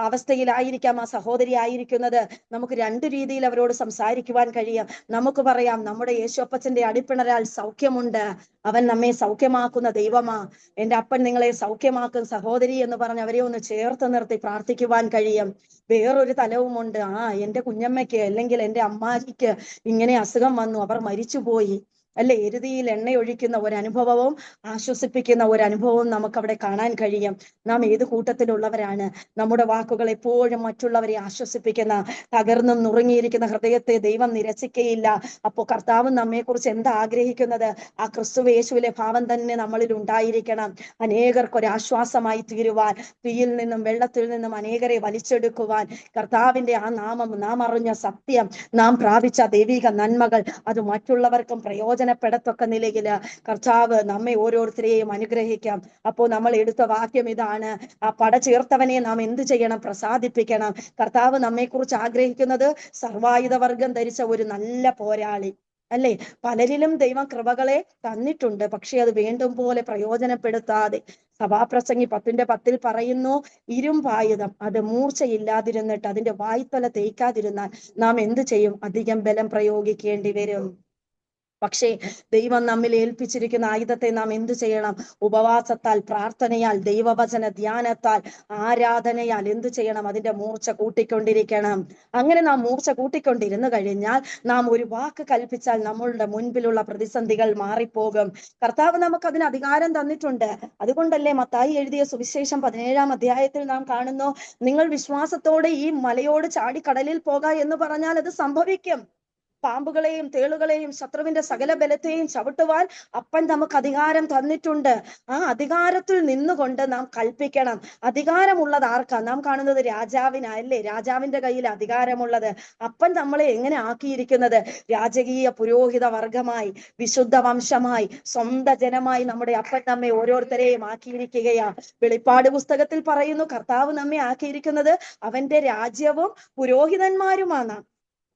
അവസ്ഥയിലായിരിക്കാം ആ സഹോദരി ആയിരിക്കുന്നത്. നമുക്ക് രണ്ട് രീതിയിൽ അവരോട് സംസാരിക്കുവാൻ കഴിയും. നമുക്ക് പറയാം, നമ്മുടെ യേശുപ്പച്ചന്റെ അടിപ്പിണരാൽ സൗഖ്യമുണ്ട്, അവൻ നമ്മെ സൗഖ്യമാക്കുന്ന ദൈവമാ, എന്റെ അപ്പൻ നിങ്ങളെ സൗഖ്യമാക്കും സഹോദരി എന്ന് പറഞ്ഞ് അവരെ ഒന്ന് ചേർത്ത് നിർത്തി പ്രാർത്ഥിക്കുവാൻ കഴിയും. വേറൊരു തലവുമുണ്ട്, എന്റെ കുഞ്ഞമ്മയ്ക്ക് അല്ലെങ്കിൽ എന്റെ അമ്മാജിക്ക് ഇങ്ങനെ അസുഖം വന്നു, അവർ മരിച്ചുപോയി, അല്ലെ? എരുതിയിൽ എണ്ണയൊഴിക്കുന്ന ഒരനുഭവവും ആശ്വസിപ്പിക്കുന്ന ഒരനുഭവവും നമുക്ക് അവിടെ കാണാൻ കഴിയും. നാം ഏത് കൂട്ടത്തിലുള്ളവരാണ്? നമ്മുടെ വാക്കുകൾ എപ്പോഴും മറ്റുള്ളവരെ ആശ്വസിപ്പിക്കുന്ന, തകർന്നും നുറുങ്ങിയിരിക്കുന്ന ഹൃദയത്തെ ദൈവം നിരസിക്കയില്ല. അപ്പോ കർത്താവ് നമ്മെ കുറിച്ച് എന്താ ആഗ്രഹിക്കുന്നത്? ആ ക്രിസ്തു യേശുവിലെ ഭാവം തന്നെ നമ്മളിൽ ഉണ്ടായിരിക്കണം. അനേകർക്ക് ഒരാശ്വാസമായി തീരുവാൻ, തീയിൽ നിന്നും വെള്ളത്തിൽ നിന്നും അനേകരെ വലിച്ചെടുക്കുവാൻ, കർത്താവിന്റെ ആ നാമം, നാം അറിഞ്ഞ സത്യം, നാം പ്രാപിച്ച ദൈവിക നന്മകൾ, അത് മറ്റുള്ളവർക്കും പ്രയോജനപ്പെടത്തക്ക നിലയിൽ കർത്താവ് നമ്മെ ഓരോരുത്തരെയും അനുഗ്രഹിക്കാം. അപ്പോൾ നമ്മൾ എടുത്ത വാക്യം ഇതാണ്, ആ പട ചേർത്തവനെ നാം എന്ത് ചെയ്യണം? പ്രസാദിപ്പിക്കണം. കർത്താവ് നമ്മെ കുറിച്ച് ആഗ്രഹിക്കുന്നത് സർവായുധ വർഗം ധരിച്ച ഒരു നല്ല പോരാളി, അല്ലെ? പലരിലും ദൈവം കൃപകളെ തന്നിട്ടുണ്ട്, പക്ഷെ അത് വേണ്ടും പോലെ പ്രയോജനപ്പെടുത്താതെ, സഭാപ്രസംഗി 10:10 പറയുന്നു, ഇരുമ്പായുധം അത് മൂർച്ചയില്ലാതിരുന്നിട്ട് അതിന്റെ വായ്ത്തല തേക്കാതിരുന്നാൽ നാം എന്ത് ചെയ്യും? അധികം ബലം പ്രയോഗിക്കേണ്ടി വരും. പക്ഷേ ദൈവം നമ്മിൽ ഏൽപ്പിച്ചിരിക്കുന്ന ആയുധത്തെ നാം എന്ത് ചെയ്യണം? ഉപവാസത്താൽ, പ്രാർത്ഥനയാൽ, ദൈവവചന ധ്യാനത്താൽ, ആരാധനയാൽ എന്ത് ചെയ്യണം? അതിന്റെ മൂർച്ച കൂട്ടിക്കൊണ്ടിരിക്കണം. അങ്ങനെ നാം മൂർച്ച കൂട്ടിക്കൊണ്ടിരുന്നു കഴിഞ്ഞാൽ, നാം ഒരു വാക്ക് കൽപ്പിച്ചാൽ നമ്മളുടെ മുൻപിലുള്ള പ്രതിസന്ധികൾ മാറിപ്പോകും. കർത്താവ് നമുക്ക് അതിന് അധികാരം തന്നിട്ടുണ്ട്. അതുകൊണ്ടല്ലേ മത്തായി എഴുതിയ സുവിശേഷം 17-ാം അധ്യായത്തിൽ നാം കാണുന്നു, നിങ്ങൾ വിശ്വാസത്തോടെ ഈ മലയോട് ചാടി കടലിൽ പോക എന്ന് പറഞ്ഞാൽ അത് സംഭവിക്കും. പാമ്പുകളെയും തേളുകളെയും ശത്രുവിന്റെ സകല ബലത്തെയും ചവിട്ടുവാൻ അപ്പൻ നമുക്ക് അധികാരം തന്നിട്ടുണ്ട്. ആ അധികാരത്തിൽ നിന്നുകൊണ്ട് നാം കൽപ്പിക്കണം. അധികാരമുള്ളത് ആർക്കാ? നാം കാണുന്നത് രാജാവിനല്ലേ? രാജാവിന്റെ കയ്യിൽ അധികാരമുള്ളത്. അപ്പൻ നമ്മളെ എങ്ങനെ ആക്കിയിരിക്കുന്നത്? രാജകീയ പുരോഹിത വർഗമായി, വിശുദ്ധ വംശമായി, സ്വന്തം ജനമായി നമ്മുടെ അപ്പൻ നമ്മെ ഓരോരുത്തരെയും ആക്കിയിരിക്കുകയാ. വെളിപ്പാട് പുസ്തകത്തിൽ പറയുന്നു, കർത്താവ് നമ്മെ ആക്കിയിരിക്കുന്നത് അവന്റെ രാജ്യവും പുരോഹിതന്മാരുമാണ്.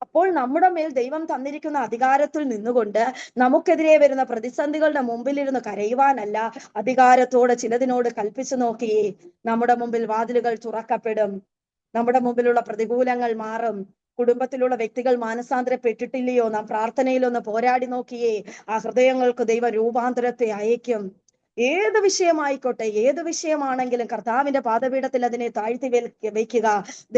അപ്പോൾ നമ്മുടെ മേൽ ദൈവം തന്നിരിക്കുന്ന അധികാരത്തിൽ നിന്നുകൊണ്ട് നമുക്കെതിരെ വരുന്ന പ്രതിസന്ധികളുടെ മുമ്പിലിരുന്ന് കരയുവാനല്ല, അധികാരത്തോടെ ചിലതിനോട് കൽപ്പിച്ചു നോക്കിയേ, നമ്മുടെ മുമ്പിൽ വാതിലുകൾ തുറക്കപ്പെടും. നമ്മുടെ മുമ്പിലുള്ള പ്രതികൂലങ്ങൾ മാറും. കുടുംബത്തിലുള്ള വ്യക്തികൾ മാനസാന്തരപ്പെട്ടിട്ടില്ലയോ? നാം പ്രാർത്ഥനയിലൊന്ന് പോരാടി നോക്കിയേ, ആ ഹൃദയങ്ങൾക്ക് ദൈവ രൂപാന്തരത്തെ അയക്കും. ഏത് വിഷയമായിക്കോട്ടെ, ഏത് വിഷയമാണെങ്കിലും കർത്താവിന്റെ പാദപീഠത്തിൽ അതിനെ താഴ്ത്തി വയ്ക്കുക.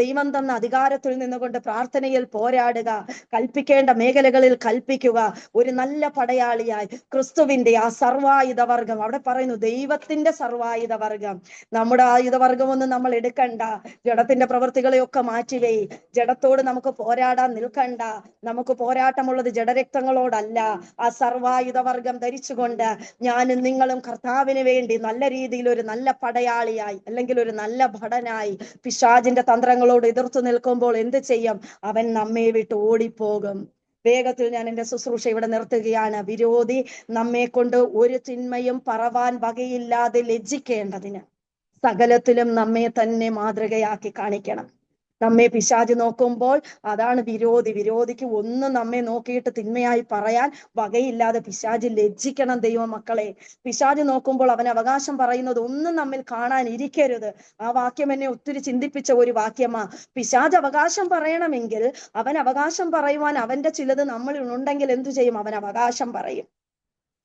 ദൈവം തന്ന അധികാരത്തിൽ നിന്നുകൊണ്ട് പ്രാർത്ഥനയിൽ പോരാടുക. കൽപ്പിക്കേണ്ട മേഖലകളിൽ കൽപ്പിക്കുക. ഒരു നല്ല പടയാളിയായി ക്രിസ്തുവിന്റെ ആ സർവായുധ വർഗം, അവിടെ പറയുന്നു ദൈവത്തിന്റെ സർവായുധ വർഗം. നമ്മുടെ ആയുധവർഗമൊന്നും നമ്മൾ എടുക്കണ്ട. ജഡത്തിന്റെ പ്രവൃത്തികളെയൊക്കെ മാറ്റിവേ. ജഡത്തോട് നമുക്ക് പോരാടാൻ നിൽക്കണ്ട. നമുക്ക് പോരാട്ടമുള്ളത് ജഡരക്തങ്ങളോടല്ല. ആ സർവായുധ വർഗം ധരിച്ചുകൊണ്ട് ഞാനും നിങ്ങളും കർത്താവിന് വേണ്ടി നല്ല രീതിയിൽ ഒരു നല്ല പടയാളിയായി, അല്ലെങ്കിൽ ഒരു നല്ല ഭടനായി പിശാചിന്റെ തന്ത്രങ്ങളോട് എതിർത്തു നിൽക്കുമ്പോൾ എന്ത് ചെയ്യും? അവൻ നമ്മെ വിട്ട് ഓടിപ്പോകും. വേഗത്തിൽ ഞാൻ എന്റെ ശുശ്രൂഷ ഇവിടെ നിർത്തുകയാണ്. വിരോധി നമ്മെ കൊണ്ട് ഒരു തിന്മയും പറവാൻ വകയില്ലാതെ ലജ്ജിക്കേണ്ടതിന് സകലത്തിലും നമ്മെ തന്നെ മാതൃകയാക്കി കാണിക്കണം. നമ്മെ പിശാച് നോക്കുമ്പോൾ അതാണ് വിരോധി. വിരോധിക്ക് ഒന്നും നമ്മെ നോക്കിയിട്ട് തിന്മയായി പറയാൻ വകയില്ലാതെ പിശാച് ലജ്ജിക്കണം. ദൈവമക്കളെ, പിശാച് നോക്കുമ്പോൾ അവൻ അവകാശം പറയുന്നത് ഒന്നും നമ്മിൽ കാണാൻ ഇരിക്കരുത്. ആ വാക്യം എന്നെ ഒത്തിരി ചിന്തിപ്പിച്ച ഒരു വാക്യമാ. പിശാച് അവകാശം പറയണമെങ്കിൽ അവൻ അവകാശം പറയുവാൻ അവന്റെ ചിലത് നമ്മളിൽ ഉണ്ടെങ്കിൽ എന്തു ചെയ്യും? അവൻ അവകാശം പറയും,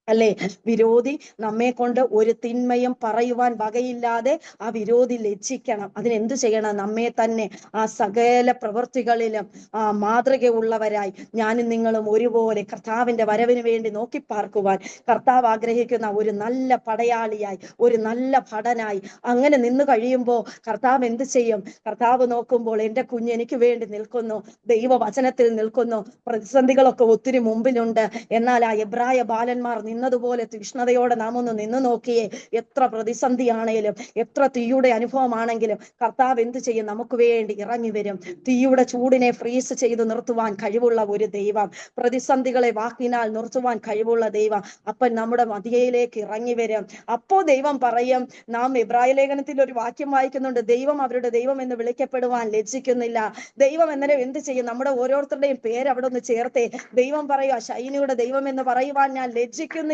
അല്ലേ? വിരോധി നമ്മെ കൊണ്ട് ഒരു തിന്മയും പറയുവാൻ വകയില്ലാതെ ആ വിരോധി ലജ്ജിക്കണം. അതിനെന്തു ചെയ്യണം? നമ്മെ തന്നെ ആ സകല പ്രവൃത്തികളിലും ആ മാതൃകയുള്ളവരായി ഞാനും നിങ്ങളും ഒരുപോലെ കർത്താവിന്റെ വരവിന് വേണ്ടി നോക്കി പാർക്കുവാൻ കർത്താവ് ആഗ്രഹിക്കുന്ന ഒരു നല്ല പടയാളിയായി, ഒരു നല്ല ഭടനായി അങ്ങനെ നിന്ന് കഴിയുമ്പോൾ കർത്താവ് എന്ത് ചെയ്യും? കർത്താവ് നോക്കുമ്പോൾ എൻ്റെ കുഞ്ഞ് എനിക്ക് വേണ്ടി നിൽക്കുന്നു, ദൈവവചനത്തിൽ നിൽക്കുന്നു. പ്രതിസന്ധികളൊക്കെ ഒത്തിരി മുമ്പിലുണ്ട്, എന്നാൽ ആ എബ്രായ ബാലന്മാർ നിന്നതുപോലെ തീഷ്ണതയോടെ നാം ഒന്ന് നിന്ന് നോക്കിയേ. എത്ര പ്രതിസന്ധിയാണേലും, എത്ര തീയുടെ അനുഭവമാണെങ്കിലും കർത്താവ് എന്ത് ചെയ്യും? നമുക്ക് വേണ്ടി ഇറങ്ങി വരും. തീയുടെ ചൂടിനെ ഫ്രീസ് ചെയ്ത് നിർത്തുവാൻ കഴിവുള്ള ഒരു ദൈവം, പ്രതിസന്ധികളെ വാക്കിനാൽ നിർത്തുവാൻ കഴിവുള്ള ദൈവം. അപ്പൻ നമ്മുടെ മധ്യയിലേക്ക് ഇറങ്ങി വരും. അപ്പോ ദൈവം പറയും, നാം എബ്രായ ലേഖനത്തിൽ ഒരു വാക്യം വായിക്കുന്നുണ്ട്, ദൈവം അവരുടെ ദൈവം എന്ന് വിളിക്കപ്പെടുവാൻ ലജ്ജിക്കുന്നില്ല. ദൈവം എന്നേരം എന്ത് ചെയ്യും? നമ്മുടെ ഓരോരുത്തരുടെയും പേര് അവിടെ ഒന്ന് ചേർത്തേ. ദൈവം പറയുക, ഷൈനിയുടെ ദൈവം എന്ന് പറയുവാൻ ഞാൻ ലജ്ജിക്കുന്നില്ല.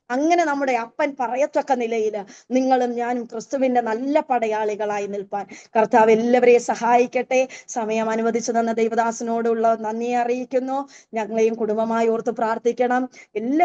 അങ്ങനെ നമ്മുടെ അപ്പൻ പറയത്തക്ക നിലയിൽ നിങ്ങളും ഞാനും ക്രിസ്തുവിന്റെ നല്ല പടയാളികളായി നിൽപ്പാൻ കർത്താവ് എല്ലാവരെയും സഹായിക്കട്ടെ. സമയം അനുവദിച്ചു തന്ന ദൈവദാസനോടുള്ള നന്ദി അറിയിക്കുന്നു. ഞങ്ങളെയും കുടുംബമായി ഓർത്ത് പ്രാർത്ഥിക്കണം. എല്ലാ